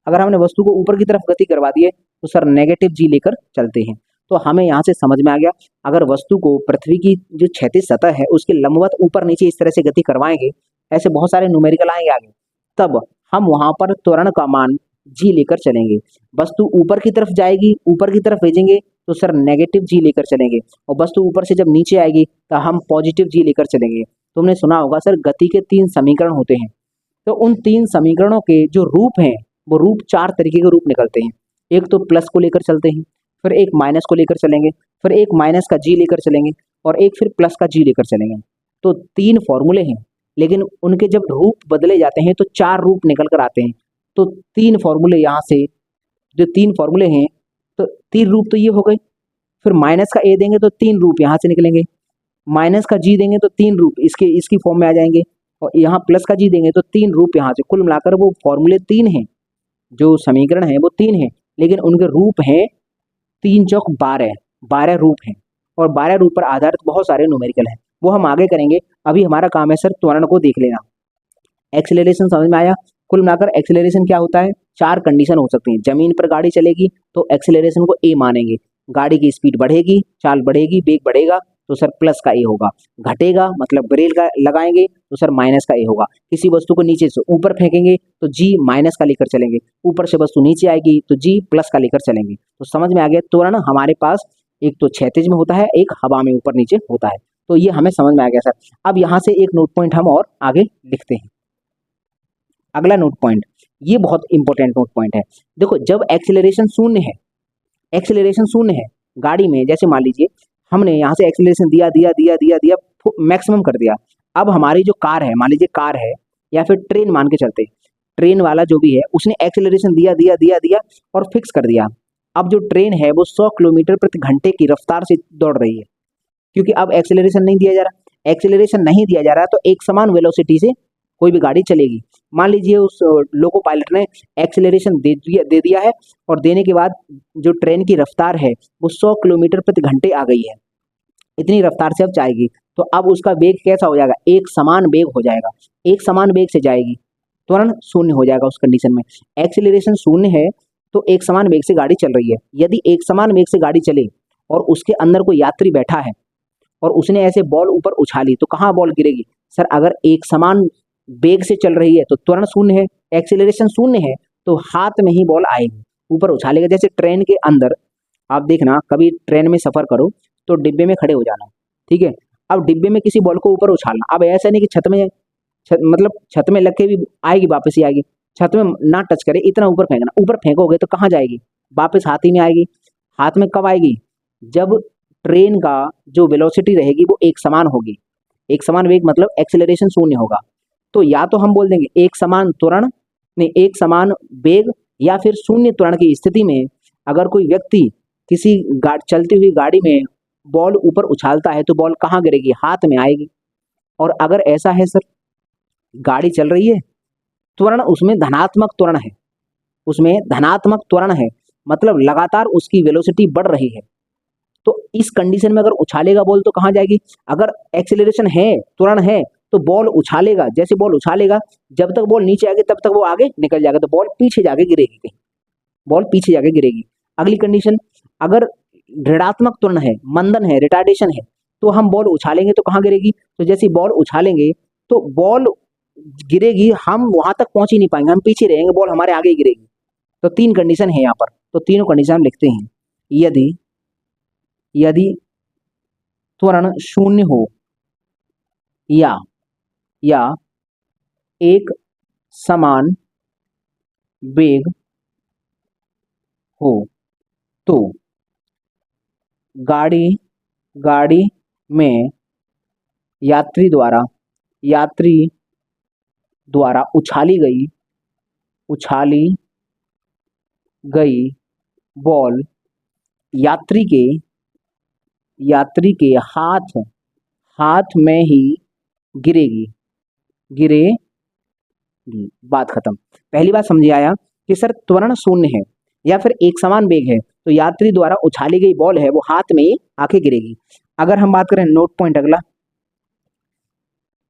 A: अगर हमने वस्तु को ऊपर की तरफ गति करवा दी है तो सर नेगेटिव जी लेकर चलते हैं। तो हमें यहाँ से समझ में आ गया, अगर वस्तु को पृथ्वी की जो क्षैतिज सतह है उसके लंबवत ऊपर नीचे इस तरह से गति करवाएंगे, ऐसे बहुत सारे न्यूमेरिकल आएंगे आगे, तब हम वहां पर त्वरण का मान जी लेकर चलेंगे। वस्तु ऊपर की तरफ जाएगी, ऊपर की तरफ भेजेंगे तो सर नेगेटिव जी लेकर चलेंगे, और वस्तु ऊपर से जब नीचे आएगी तो हम पॉजिटिव जी लेकर चलेंगे। तुमने सुना होगा सर गति के 3 समीकरण होते हैं, तो उन 3 समीकरणों के जो रूप हैं वो रूप 4 तरीके के रूप निकलते हैं। एक तो प्लस को लेकर चलते हैं, फिर एक माइनस को लेकर चलेंगे, फिर एक माइनस का जी लेकर चलेंगे, और एक फिर प्लस का जी लेकर चलेंगे। तो 3 फॉर्मूले हैं, लेकिन उनके जब रूप बदले जाते हैं तो 4 रूप निकल कर आते हैं। तो 3 फॉर्मूले यहाँ से, जो 3 फॉर्मूले हैं, तो 3 रूप तो ये हो गए, फिर माइनस का ए देंगे तो 3 रूप यहाँ से निकलेंगे, माइनस का जी देंगे तो 3 रूप इसकी फॉर्म में आ जाएंगे, और यहाँ प्लस का जी देंगे तो 3 रूप यहाँ से। कुल मिलाकर वो फॉर्मूले 3 हैं, जो समीकरण है वो 3 हैं, लेकिन उनके रूप हैं 3 चौक 12, 12 रूप हैं, और 12 रूप पर आधारित बहुत सारे न्यूमेरिकल हैं, वो हम आगे करेंगे। अभी हमारा काम है सर त्वरण को देख लेना। एक्सेलरेशन समझ में आया? कुल मिलाकर एक्सेलरेशन क्या होता है, 4 कंडीशन हो सकती हैं। जमीन पर गाड़ी चलेगी तो एक्सेलरेशन को ए मानेंगे, गाड़ी की स्पीड बढ़ेगी, चाल बढ़ेगी, वेग बढ़ेगा तो सर प्लस का ए होगा, घटेगा मतलब ब्रेक का लगाएंगे तो सर माइनस का ए होगा। किसी वस्तु को नीचे से ऊपर फेंकेंगे तो जी माइनस का लेकर चलेंगे, ऊपर से वस्तु नीचे आएगी तो जी प्लस का लेकर चलेंगे। तो समझ में आ गया, त्वरण हमारे पास एक तो क्षैतिज में होता है, एक हवा में ऊपर नीचे होता है। तो ये हमें समझ में आ गया सर। अब यहाँ से एक नोट पॉइंट हम और आगे लिखते हैं। अगला नोट पॉइंट, ये बहुत इंपॉर्टेंट नोट पॉइंट है। देखो जब एक्सेलरेशन शून्य है, एक्सेलरेशन शून्य है गाड़ी में, जैसे मान लीजिए हमने यहाँ से एक्सेलरेशन दिया दिया दिया दिया दिया मैक्सिमम कर दिया। अब हमारी जो कार है, मान लीजिए कार है या फिर ट्रेन मान के चलते, ट्रेन वाला जो भी है उसने एक्सेलरेशन दिया दिया दिया दिया और फिक्स कर दिया। अब जो ट्रेन है वो 100 किलोमीटर प्रति घंटे की रफ्तार से दौड़ रही है, क्योंकि अब एक्सेलरेशन नहीं दिया जा रहा। एक्सेलरेशन नहीं दिया जा रहा तो एक समान वेलोसिटी से कोई भी गाड़ी चलेगी। मान लीजिए उस लोको पायलट ने एक्सेलरेशन दे दिया है, और देने के बाद जो ट्रेन की रफ्तार है वो 100 किलोमीटर प्रति घंटे आ गई है, इतनी रफ्तार से अब जाएगी। तो अब उसका वेग कैसा हो जाएगा, एक समान वेग हो जाएगा, एक समान वेग से जाएगी, त्वरण शून्य हो जाएगा उस कंडीशन में। एक्सेलरेशन शून्य है तो एक समान वेग से गाड़ी चल रही है। यदि एक समान वेग से गाड़ी चले और उसके अंदर कोई यात्री बैठा है और उसने ऐसे बॉल ऊपर उछाली तो कहाँ बॉल गिरेगी सर, अगर एक समान वेग से चल रही है तो त्वरण शून्य है, एक्सेलरेशन शून्य है, तो हाथ में ही बॉल आएगी, ऊपर उछालेगा। जैसे ट्रेन के अंदर आप देखना, कभी ट्रेन में सफर करो तो डिब्बे में खड़े हो जाना, ठीक है। अब डिब्बे में किसी बॉल को ऊपर उछालना, अब ऐसा नहीं कि मतलब छत में लग के भी आएगी, वापस ही आएगी, छत में ना टच करे इतना ऊपर फेंकना। ऊपर फेंकोगे तो कहाँ जाएगी, वापस हाथ ही में आएगी। हाथ में कब आएगी, जब ट्रेन का जो वेलोसिटी रहेगी वो एक समान होगी, एक समान वेग मतलब एक्सेलरेशन शून्य होगा। तो या तो हम बोल देंगे एक समान त्वरण, नहीं एक समान वेग, या फिर शून्य त्वरण की स्थिति में अगर कोई व्यक्ति किसी चलती हुई गाड़ी में बॉल ऊपर उछालता है तो बॉल कहाँ गिरेगी, हाथ में आएगी। और अगर ऐसा है सर, गाड़ी चल रही है, त्वरण उसमें धनात्मक त्वरण है, उसमें धनात्मक त्वरण है, मतलब लगातार उसकी वेलोसिटी बढ़ रही है, तो इस कंडीशन में अगर उछालेगा बॉल तो कहाँ जाएगी। अगर एक्सेलरेशन है, त्वरण है, तो बॉल उछालेगा, जैसे बॉल उछालेगा जब तक बॉल नीचे आएगी तब तक वो आगे निकल जाएगा, तो बॉल पीछे जाके गिरेगी, कहीं बॉल पीछे जाके गिरेगी। अगली कंडीशन, अगर ऋणात्मक त्वरण है, मंदन है, रिटार्डेशन है, तो हम बॉल उछालेंगे तो कहाँ गिरेगी, तो जैसे बॉल उछालेंगे तो बॉल गिरेगी, हम वहां तक पहुंच ही नहीं पाएंगे, हम पीछे रहेंगे, बॉल हमारे आगे ही गिरेगी। तो 3 कंडीशन है यहाँ पर, तो तीनों कंडीशन हम लिखते हैं। यदि यदि त्वरण शून्य हो या एक समान वेग हो तो गाड़ी गाड़ी में यात्री द्वारा उछाली गई बॉल यात्री के हाथ में ही गिरेगी बात खत्म। पहली बात समझ आया कि सर त्वरण शून्य है या फिर एक समान वेग है तो यात्री द्वारा उछाली गई बॉल है वो हाथ में आके गिरेगी। अगर हम बात करें नोट पॉइंट अगला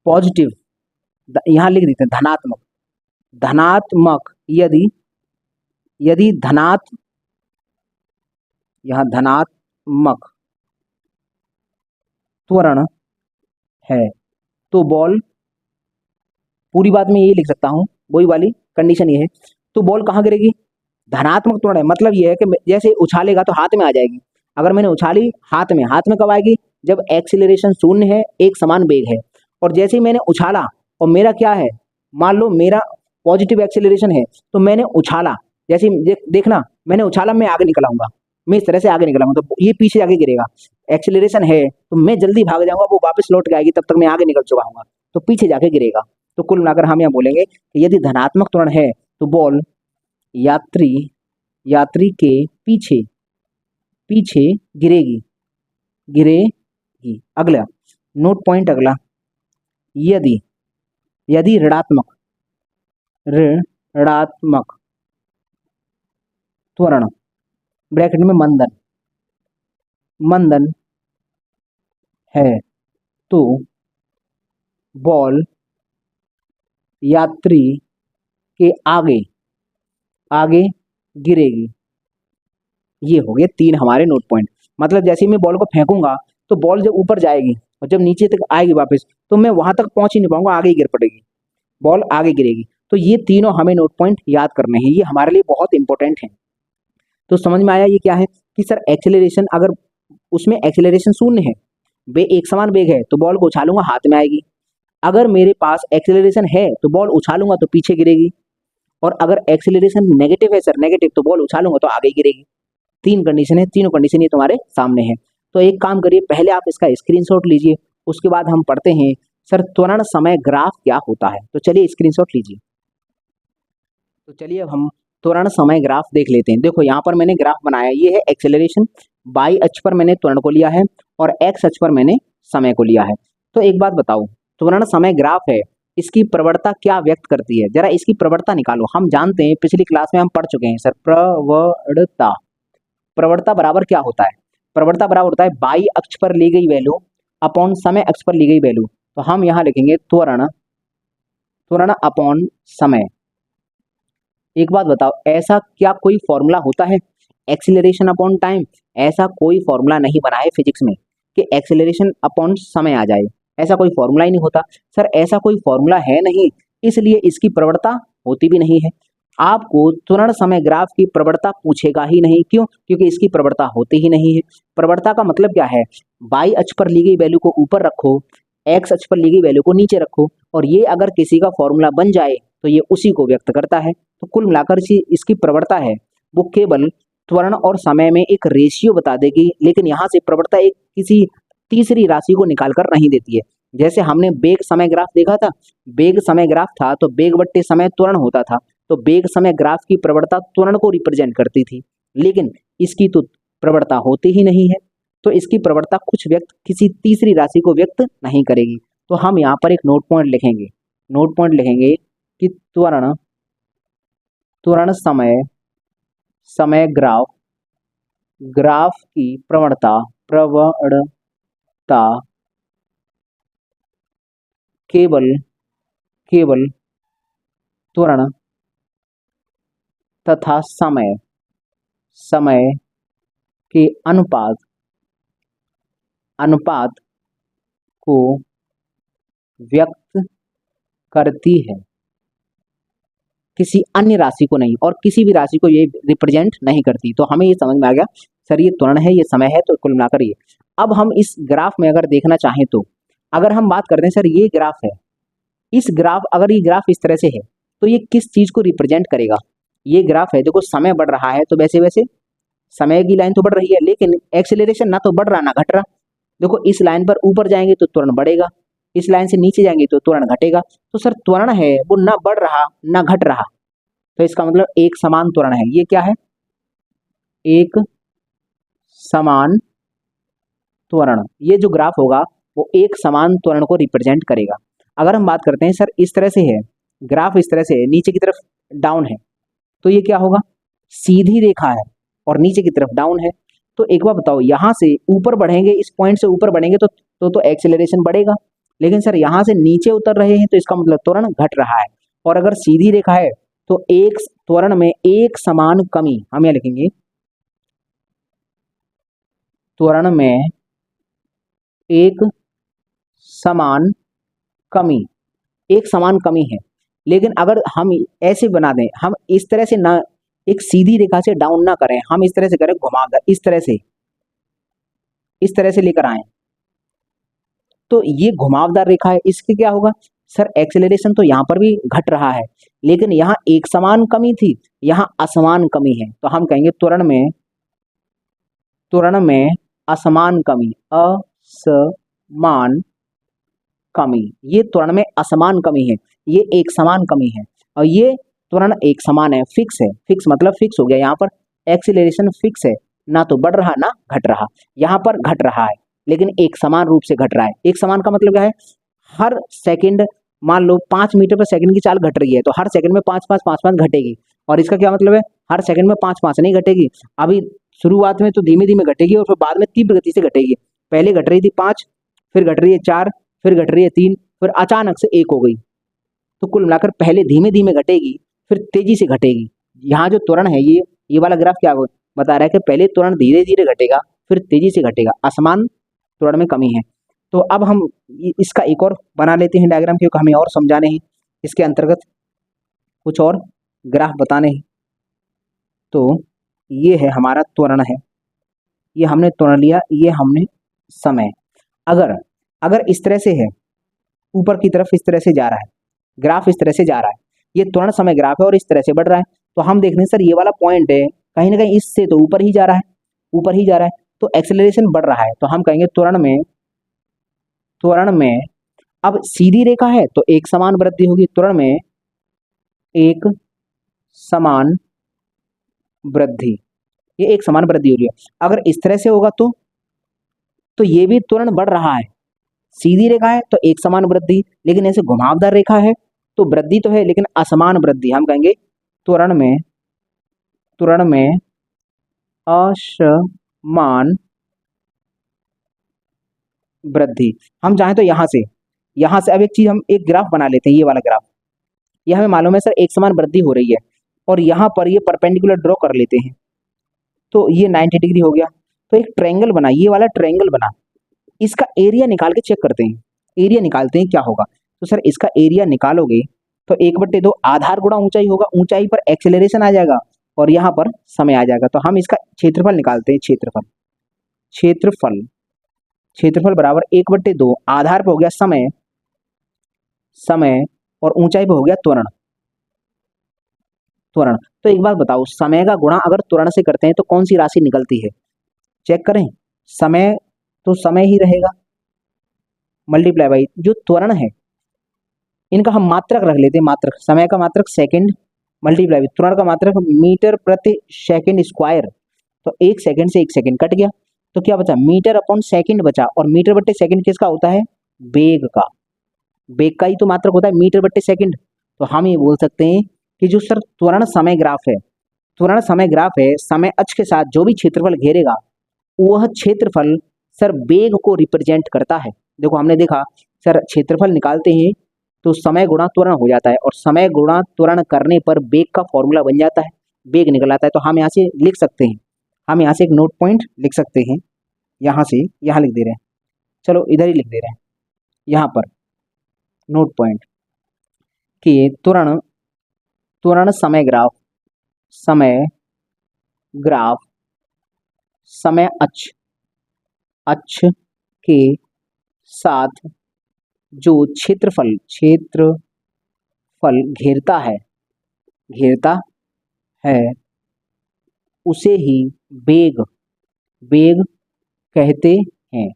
A: पॉजिटिव, यहां लिख देते हैं धनात्मक यदि धनात्मक त्वरण है तो बॉल, पूरी बात में ये लिख सकता हूं, वही वाली कंडीशन ये है, तो बॉल कहाँ गिरेगी, धनात्मक त्वरण है मतलब ये है कि जैसे उछालेगा तो हाथ में आ जाएगी। अगर मैंने उछाली हाथ में कब आएगी, जब एक्सीलरेशन शून्य है, एक समान वेग है। और जैसे ही मैंने उछाला और मेरा क्या है, मान लो मेरा पॉजिटिव एक्सीलरेशन है तो मैंने उछाला, जैसे देखना मैंने उछाला, मैं आगे निकल आऊंगा, मैं इस तरह से आगे निकल आऊंगा तो ये पीछे जाके गिरेगा। एक्सीलरेशन है तो मैं जल्दी भाग जाऊंगा, वो वापस लौट के आएगी, तब तक मैं आगे निकल चुका हूंगा, तो पीछे जाके गिरेगा। तो कुल मिलाकर हम यहाँ बोलेंगे कि यदि धनात्मक त्वरण है तो बॉल यात्री के पीछे गिरेगी। अगला नोट पॉइंट अगला, यदि ऋणात्मक त्वरण ब्रैकेट में मंदन है तो बॉल यात्री के आगे गिरेगी। ये हो गए 3 हमारे नोट पॉइंट। मतलब जैसे ही मैं बॉल को फेंकूंगा तो बॉल जब ऊपर जाएगी और जब नीचे तक आएगी वापस तो मैं वहां तक पहुंच ही नहीं पाऊंगा, आगे ही गिर पड़ेगी, बॉल आगे गिरेगी। तो ये तीनों हमें नोट पॉइंट याद करने हैं, ये हमारे लिए बहुत इंपॉर्टेंट है। तो समझ में आया ये क्या है कि सर एक्सेलरेशन, अगर उसमें एक्सेलरेशन शून्य है, वे एक समान वेग है तो बॉल को उछालूंगा हाथ में आएगी। अगर मेरे पास एक्सेलरेशन है तो बॉल उछालूंगा तो पीछे गिरेगी, और अगर एक्सेलरेशन नेगेटिव है सर, नेगेटिव, तो बॉल उछालूंगा तो आगे गिरेगी। 3 कंडीशन है, तीनों कंडीशन ये तुम्हारे सामने है। तो एक काम करिए, पहले आप इसका स्क्रीनशॉट लीजिए, उसके बाद हम पढ़ते हैं सर त्वरण समय ग्राफ क्या होता है। तो चलिए स्क्रीनशॉट लीजिए। तो चलिए अब हम त्वरण समय ग्राफ देख लेते हैं। देखो यहाँ पर मैंने ग्राफ बनाया, ये है एक्सेलरेशन, बाई अक्ष पर मैंने त्वरण को लिया है और एक्स अक्ष पर मैंने समय को लिया है। तो एक बात बताओ, त्वरण समय ग्राफ है, इसकी प्रवणता क्या व्यक्त करती है, जरा इसकी प्रवणता निकालो। हम जानते हैं, पिछली क्लास में हम पढ़ चुके हैं सर, प्रवणता बराबर क्या होता है, प्रवणता बराबर होता है बाई अक्ष पर ली गई वैल्यू अपॉन समय अक्ष पर ली गई वैल्यू। तो हम यहाँ लिखेंगे त्वरण अपॉन समय। एक बात बताओ, ऐसा क्या कोई फॉर्मूला होता है एक्सीलरेशन अपॉन टाइम? ऐसा कोई फॉर्मूला नहीं बना है फिजिक्स में कि एक्सीलरेशन अपॉन समय आ जाए, ऐसा कोई फॉर्मूला ही नहीं होता सर, ऐसा कोई फॉर्मूला है नहीं, इसलिए इसकी प्रवणता होती भी नहीं है। आपको त्वरण समय ग्राफ की प्रवणता पूछेगा ही नहीं, क्यों? क्योंकि इसकी प्रवणता होती ही नहीं है। प्रवणता का मतलब क्या है, बाई अक्ष पर ली गई वैल्यू को ऊपर रखो, एक्स अक्ष पर ली गई वैल्यू को नीचे रखो, और ये अगर किसी का फॉर्मूला बन जाए तो ये उसी को व्यक्त करता है। तो कुल मिलाकर इसकी प्रवणता है वो केवल त्वरण और समय में एक रेशियो बता देगी, लेकिन यहाँ से प्रवणता एक किसी तीसरी राशि को निकाल कर नहीं देती है। जैसे हमने वेग समय ग्राफ देखा था, वेग समय ग्राफ था तो वेग बट्टे समय त्वरण होता था, तो वेग समय ग्राफ की प्रवणता त्वरण को रिप्रेजेंट करती थी, लेकिन इसकी तो प्रवणता होती ही नहीं है, तो इसकी प्रवणता कुछ व्यक्त किसी तीसरी राशि को व्यक्त नहीं करेगी। तो हम यहाँ पर एक नोट पॉइंट लिखेंगे कि त्वरण समय ग्राफ की प्रवणता केवल त्वरण तथा समय के अनुपात को व्यक्त करती है, किसी अन्य राशि को नहीं, और किसी भी राशि को ये रिप्रेजेंट नहीं करती। तो हमें ये समझ में आ गया सर, ये त्वरण है, ये समय है, तो कुल मिलाकर ये। अब हम इस ग्राफ में अगर देखना चाहें तो, अगर हम बात करते हैं सर ये ग्राफ है, इस ग्राफ, अगर ये ग्राफ इस तरह से है तो ये किस चीज को रिप्रेजेंट करेगा? ये ग्राफ है, देखो समय बढ़ रहा है तो वैसे वैसे समय की लाइन तो बढ़ रही है, लेकिन एक्सेलरेशन ना तो बढ़ रहा ना घट रहा। देखो इस लाइन पर ऊपर जाएंगे तो त्वरण बढ़ेगा, इस लाइन से नीचे जाएंगे तो त्वरण घटेगा। तो सर त्वरण है वो ना बढ़ रहा ना घट रहा, तो इसका मतलब एक समान त्वरण है। ये क्या है? एक समान त्वरण। ये जो ग्राफ होगा वो एक समान त्वरण को रिप्रेजेंट करेगा। अगर हम बात करते हैं सर इस तरह से है, ग्राफ इस तरह से है, नीचे की तरफ डाउन है, तो ये क्या होगा? सीधी रेखा है और नीचे की तरफ डाउन है। तो एक बार बताओ, यहाँ से ऊपर बढ़ेंगे, इस पॉइंट से ऊपर बढ़ेंगे तो एक्सेलरेशन बढ़ेगा, लेकिन सर यहाँ से नीचे उतर रहे हैं तो इसका मतलब त्वरण घट रहा है। और अगर सीधी रेखा है तो एक त्वरण में एक समान कमी, हम यहाँ लिखेंगे त्वरण में एक समान कमी, एक समान कमी है। लेकिन अगर हम ऐसे बना दें, हम इस तरह से ना, एक सीधी रेखा से डाउन ना करें, हम इस तरह से करें घुमावदार, इस तरह से लेकर आए, तो ये घुमावदार रेखा है, इसके क्या होगा? सर एक्सेलरेशन तो यहाँ पर भी घट रहा है, लेकिन यहाँ एक समान कमी थी, यहाँ असमान कमी है, तो हम कहेंगे त्वरण में असमान कमी, असमान कमी। ये त्वरण में असमान कमी है, ये एक समान कमी है, और ये त्वरण एक समान है, फिक्स है। फिक्स मतलब फिक्स हो गया, यहाँ पर एक्सीलरेशन फिक्स है, ना तो बढ़ रहा ना घट रहा। यहाँ पर घट रहा है लेकिन एक समान रूप से घट रहा है। एक समान का मतलब क्या है? हर सेकंड, मान लो 5 मीटर पर सेकंड की चाल घट रही है तो हर सेकंड में 5 5 5 5 घटेगी। और इसका क्या मतलब है? हर सेकंड में 5 5 नहीं घटेगी, अभी शुरुआत में तो धीमे धीमे घटेगी और फिर बाद में तीव्र गति से घटेगी। पहले घट रही थी 5, फिर घट रही है 4, फिर घट रही है 3, फिर अचानक से 1 हो गई। तो कुल मिलाकर पहले धीमे धीमे घटेगी, फिर तेजी से घटेगी। यहाँ जो त्वरण है, ये वाला ग्राफ क्या बता रहा है कि पहले त्वरण धीरे धीरे घटेगा, फिर तेजी से घटेगा, असमान त्वरण में कमी है। तो अब हम इसका एक और बना लेते हैं डायग्राम, क्योंकि हमें और समझाने हैं, इसके अंतर्गत कुछ और ग्राफ बताने हैं। तो ये है हमारा त्वरण है, ये हमने त्वरण लिया, ये हमने समय। अगर अगर इस तरह से है, ऊपर की तरफ इस तरह से जा रहा है, ग्राफ इस तरह से जा रहा है, ये त्वरण समय ग्राफ है और इस तरह से बढ़ रहा है, तो हम देख रहे हैं सर ये वाला पॉइंट है कहीं ना कहीं इससे तो ऊपर ही जा रहा है, ऊपर ही जा रहा है, तो एक्सेलरेशन बढ़ रहा है। तो हम कहेंगे त्वरण में अब सीधी रेखा है तो एक समान वृद्धि होगी, त्वरण में एक समान वृद्धि, ये एक समान वृद्धि हो रही है। अगर इस तरह से होगा तो ये भी त्वरण बढ़ रहा है, सीधी रेखा है तो एक समान वृद्धि, लेकिन ऐसे घुमावदार रेखा है तो वृद्धि तो है लेकिन असमान वृद्धि। हम कहेंगे त्वरण में असमान वृद्धि। हम चाहें तो यहाँ से अब एक चीज, हम एक ग्राफ बना लेते हैं, ये वाला ग्राफ। ये हमें मालूम है सर एक समान वृद्धि हो रही है, और यहाँ पर ये परपेंडिकुलर ड्रॉ कर लेते हैं, तो ये 90 डिग्री हो गया। तो एक ट्रायंगल बना, ये वाला ट्रायंगल बना, इसका एरिया निकाल के चेक करते हैं, एरिया निकालते हैं क्या होगा। तो सर इसका एरिया निकालोगे तो 1/2 आधार गुणा ऊंचाई होगा, ऊंचाई पर एक्सेलरेशन आ जाएगा और यहाँ पर समय आ जाएगा। तो हम इसका क्षेत्रफल निकालते हैं, क्षेत्रफल बराबर 1/2 आधार पर हो गया समय और ऊंचाई पर हो गया त्वरण। तो एक बात बताओ, समय का गुणा अगर त्वरण से करते हैं तो कौन सी राशि निकलती है? चेक करें, समय तो समय ही रहेगा, मल्टीप्लाई बाई जो त्वरण है, इनका हम मात्रक रख लेते हैं, मात्रक, समय का मात्रक सेकंड, मल्टीप्लाई बाई त्वरण का मात्रक मीटर प्रति सेकंड स्क्वायर। तो 1 सेकंड से 1 सेकंड कट गया, तो क्या बचा? मीटर अपॉन सेकंड बचा, और मीटर बट्टे सेकंड किसका होता है? वेग का ही तो मात्रक होता है मीटर बट्टे सेकंड। तो हम ये बोल सकते हैं कि जो सर त्वरण समय ग्राफ है, समय अक्ष के साथ जो भी क्षेत्रफल घेरेगा वह क्षेत्रफल सर वेग को रिप्रेजेंट करता है। देखो हमने देखा सर, क्षेत्रफल निकालते हैं तो समय गुणा त्वरण हो जाता है, और समय गुणा त्वरण करने पर वेग का फॉर्मूला बन जाता है, वेग निकल आता है। तो हम यहाँ से लिख सकते हैं, हम यहाँ से एक नोट पॉइंट लिख सकते हैं, यहाँ से यहाँ लिख दे रहे हैं, चलो इधर ही लिख दे रहे हैं, यहाँ पर नोट पॉइंट कि त्वरण समय ग्राफ समय अक्ष के साथ जो क्षेत्रफल घेरता है उसे ही वेग वेग कहते हैं।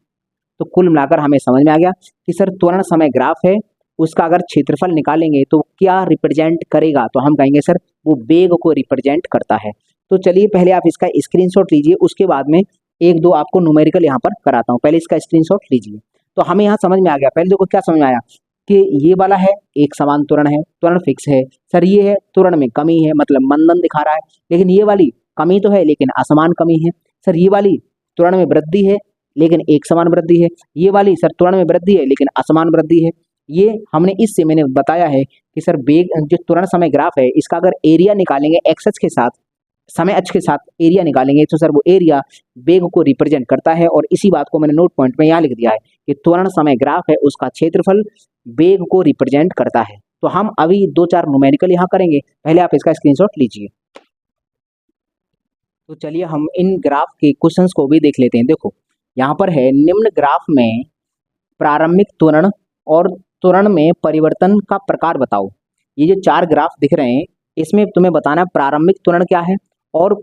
A: तो कुल मिलाकर हमें समझ में आ गया कि सर त्वरण समय ग्राफ है, उसका अगर क्षेत्रफल निकालेंगे तो क्या रिप्रेजेंट करेगा, तो हम कहेंगे सर वो वेग को रिप्रेजेंट करता है। तो चलिए पहले आप इसका स्क्रीनशॉट लीजिए, उसके बाद में एक दो आपको न्यूमेरिकल यहाँ पर कराता हूँ। पहले इसका स्क्रीनशॉट लीजिए। तो हमें यहाँ समझ में आ गया, पहले देखो क्या समझ में आया कि ये वाला है एक समान त्वरण है, त्वरण फिक्स है। सर ये है त्वरण में कमी है, मतलब मंदन दिखा रहा है। लेकिन ये वाली कमी तो है लेकिन असमान कमी है। सर ये वाली त्वरण में वृद्धि है लेकिन एक समान वृद्धि है। ये वाली सर त्वरण में वृद्धि है लेकिन असमान वृद्धि है। ये हमने इससे मैंने बताया है कि सर वेग जो त्वरण समय ग्राफ है इसका अगर एरिया निकालेंगे एक्स अक्ष के साथ, समय अक्ष के साथ एरिया निकालेंगे तो सर वो एरिया वेग को रिप्रेजेंट करता है। और इसी बात को मैंने नोट पॉइंट में यहाँ लिख दिया है कि त्वरण समय ग्राफ है उसका क्षेत्रफल वेग को रिप्रेजेंट करता है। तो हम अभी दो चार न्यूमेरिकल यहाँ करेंगे, पहले आप इसका स्क्रीनशॉट लीजिए। तो चलिए हम इन ग्राफ के क्वेश्चंस को भी देख लेते हैं। देखो यहाँ पर है निम्न ग्राफ में प्रारंभिक त्वरण और त्वरण में परिवर्तन का प्रकार बताओ। ये जो चार ग्राफ दिख रहे हैं इसमें तुम्हें बताना है प्रारंभिक त्वरण क्या है और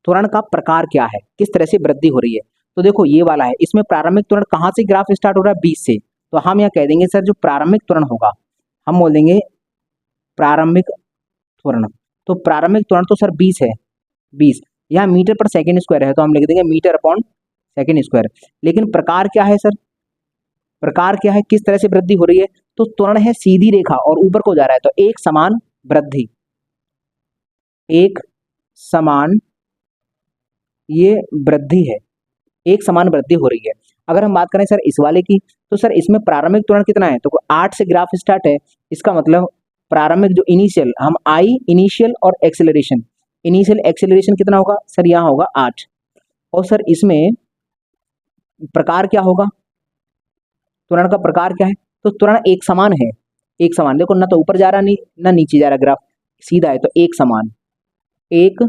A: त्वरण का प्रकार क्या है, किस तरह से वृद्धि हो रही है। तो देखो ये वाला है, इसमें प्रारंभिक त्वरण कहाँ से ग्राफ स्टार्ट हो रहा है, 20 से। तो हम यहाँ कह देंगे सर जो प्रारंभिक त्वरण होगा हम बोल देंगे प्रारंभिक त्वरण। तो प्रारंभिक त्वरण तो सर 20 है, 20 यहाँ मीटर पर सेकेंड स्क्वायर है तो हम लिख देंगे मीटर अपॉन सेकेंड स्क्वायर। लेकिन प्रकार क्या है सर, प्रकार क्या है, किस तरह से वृद्धि हो रही है। तो त्वरण है सीधी रेखा और ऊपर को जा रहा है तो एक समान वृद्धि, एक समान ये वृद्धि है, एक समान वृद्धि हो रही है। अगर हम बात करें सर इस वाले की तो सर इसमें प्रारंभिक त्वरण कितना है, तो 8 से ग्राफ स्टार्ट है। इसका मतलब प्रारंभिक जो इनिशियल हम आई इनिशियल और एक्सेलरेशन, इनिशियल एक्सेलरेशन कितना होगा सर, यहाँ होगा 8। और सर इसमें प्रकार क्या होगा, त्वरण का प्रकार क्या है, तो त्वरण एक समान है, एक समान। देखो ना तो ऊपर जा रहा नहीं ना नीचे जा रहा, ग्राफ सीधा है तो एक समान, एक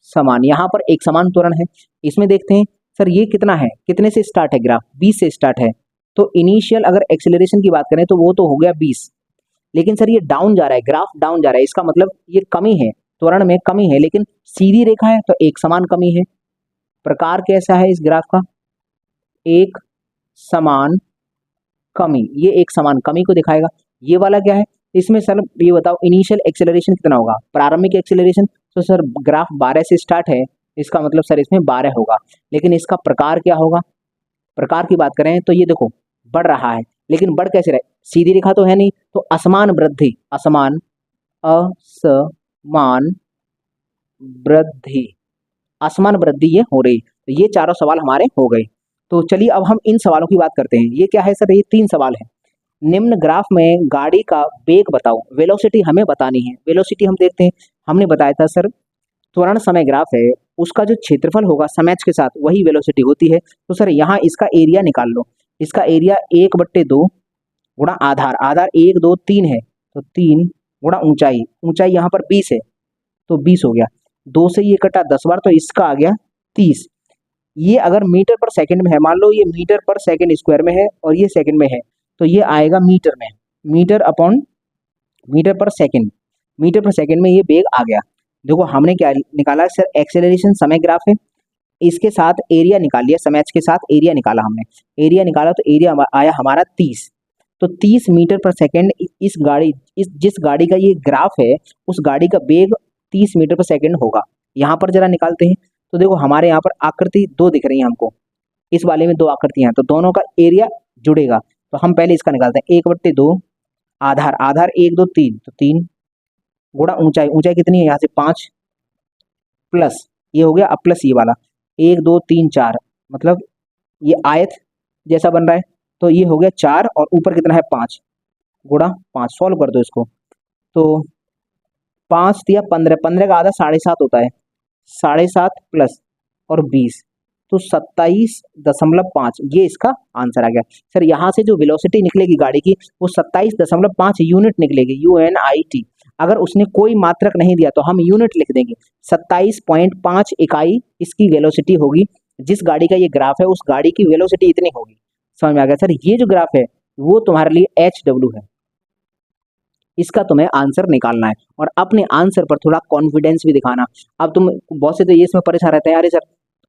A: समान यहाँ पर एक समान त्वरण है। इसमें देखते हैं सर ये कितना है, कितने से स्टार्ट है ग्राफ, 20 से स्टार्ट है। तो इनिशियल अगर एक्सेलरेशन की बात करें तो वो तो हो गया 20, लेकिन सर ये डाउन जा रहा है, ग्राफ डाउन जा रहा है, इसका मतलब ये कमी है, त्वरण में कमी है। लेकिन सीधी रेखा है तो एक समान कमी है। प्रकार कैसा है इस ग्राफ का, एक समान कमी, ये एक समान कमी को दिखाएगा। ये वाला क्या है, इसमें सर ये बताओ इनिशियल एक्सेलरेशन कितना होगा, प्रारंभिक एक्सेलरेशन तो सर ग्राफ 12 से स्टार्ट है, इसका मतलब सर इसमें 12 होगा। लेकिन इसका प्रकार क्या होगा, प्रकार की बात करें तो ये देखो बढ़ रहा है, लेकिन बढ़ कैसे रहे, सीधी रेखा तो है नहीं, तो असमान वृद्धि, असमान असमान वृद्धि, असमान वृद्धि ये हो रही। तो ये चारों सवाल हमारे हो गए। तो चलिए अब हम इन सवालों की बात करते हैं। ये क्या है सर, ये 3 सवाल है। निम्न ग्राफ में गाड़ी का वेग बताओ, वेलोसिटी हमें बतानी है। वेलोसिटी हम देखते हैं, हमने बताया था सर त्वरण समय ग्राफ है उसका जो क्षेत्रफल होगा समय के साथ वही वेलोसिटी होती है। तो सर यहाँ इसका एरिया निकाल लो, इसका एरिया 1/2 गुणा आधार, आधार 1 2 3 है तो 3 गुणा ऊंचाई, ऊंचाई यहाँ पर 20 है तो 20 हो गया, 2 से ये कटा 10 बार तो इसका आ गया 30। ये अगर मीटर पर सेकंड में है, मान लो ये मीटर पर सेकंड स्क्वायर में है और ये सेकंड में है तो ये आएगा मीटर में, मीटर अपॉन मीटर पर सेकंड, मीटर पर सेकंड में ये वेग आ गया। देखो हमने क्या निकाला सर, एक्सेलरेशन समय ग्राफ है, इसके साथ एरिया निकाल लिया, समय के साथ एरिया निकाला हमने, एरिया निकाला तो एरिया आया हमारा 30। तो 30 मीटर पर सेकंड इस गाड़ी, इस जिस गाड़ी का ये ग्राफ है उस गाड़ी का वेग 30 मीटर पर सेकंड होगा। यहाँ पर जरा निकालते हैं तो देखो हमारे यहाँ पर आकृति 2 दिख रही है हमको, इस वाले में 2 आकृतियां हैं तो दोनों का एरिया जुड़ेगा। तो हम पहले इसका निकालते हैं, 1/2 आधार, आधार 1 2 3 तो 3 गुणा ऊंचाई, ऊंचाई कितनी है यहाँ से 5 प्लस ये हो गया, अब प्लस ये वाला 1 2 3 4, मतलब ये आयत जैसा बन रहा है तो ये हो गया 4 और ऊपर कितना है 5 गुणा 5, सॉल्व कर दो इसको तो 5 दिया 15, 15 का आधा 7.5 होता है, 7.5 प्लस और 20 तो 27.5, ये इसका आंसर आ गया। सर यहाँ से जो वेलोसिटी निकलेगी गाड़ी की वो 27.5 यूनिट निकलेगी, UNIT। अगर उसने कोई मात्रक नहीं दिया तो हम यूनिट लिख देंगे, 27.5 इकाई इसकी वेलोसिटी होगी। जिस गाड़ी का ये ग्राफ है उस गाड़ी की वेलोसिटी इतनी होगी। समझ में आ गया सर, ये जो ग्राफ है वो तुम्हारे लिए HW है। इसका तुम्हें आंसर निकालना है और अपने आंसर पर थोड़ा कॉन्फिडेंस भी दिखाना। अब तुम बहुत से तो ये इसमें परेशान रहते हैं, अरे सर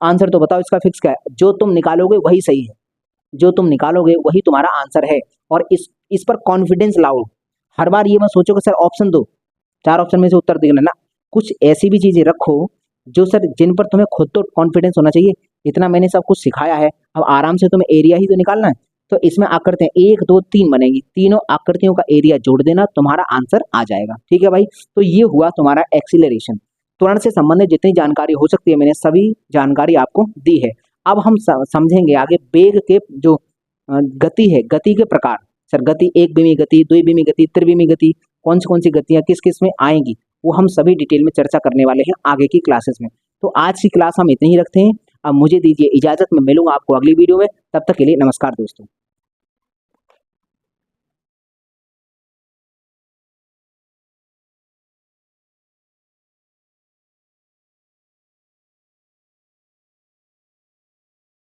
A: आंसर तो बताओ इसका फिक्स क्या है। जो तुम निकालोगे वही सही है, जो तुम निकालोगे वही तुम्हारा आंसर है। और इस पर कॉन्फिडेंस लाओ। हर बार ये मत सोचो कि सर ऑप्शन दो, 4 ऑप्शन में से उत्तर देना ना। कुछ ऐसी भी चीजें रखो जो सर जिन पर तुम्हें खुद तो कॉन्फिडेंस होना चाहिए। इतना मैंने सब कुछ सिखाया है, अब आराम से तुम्हें एरिया ही तो निकालना है। तो इसमें आकृतियां 1 2 3 बनेगी, तीनों आकृतियों का एरिया जोड़ देना, तुम्हारा आंसर आ जाएगा। ठीक है भाई, तो ये हुआ तुम्हारा एक्सीलरेशन। त्वरण से संबंधित जितनी जानकारी हो सकती है मैंने सभी जानकारी आपको दी है। अब हम समझेंगे आगे वेग के जो गति है, गति के प्रकार। सर गति, एक बीमी गति, द्विबीमी गति, त्रिबीमी गति, कौन सी गतियां किस किस में आएंगी, वो हम सभी डिटेल में चर्चा करने वाले हैं आगे की क्लासेस में। तो आज की क्लास हम इतनी ही रखते हैं। अब मुझे दीजिए इजाजत, मैं मिलूंगा आपको अगली वीडियो में। तब तक के लिए नमस्कार दोस्तों।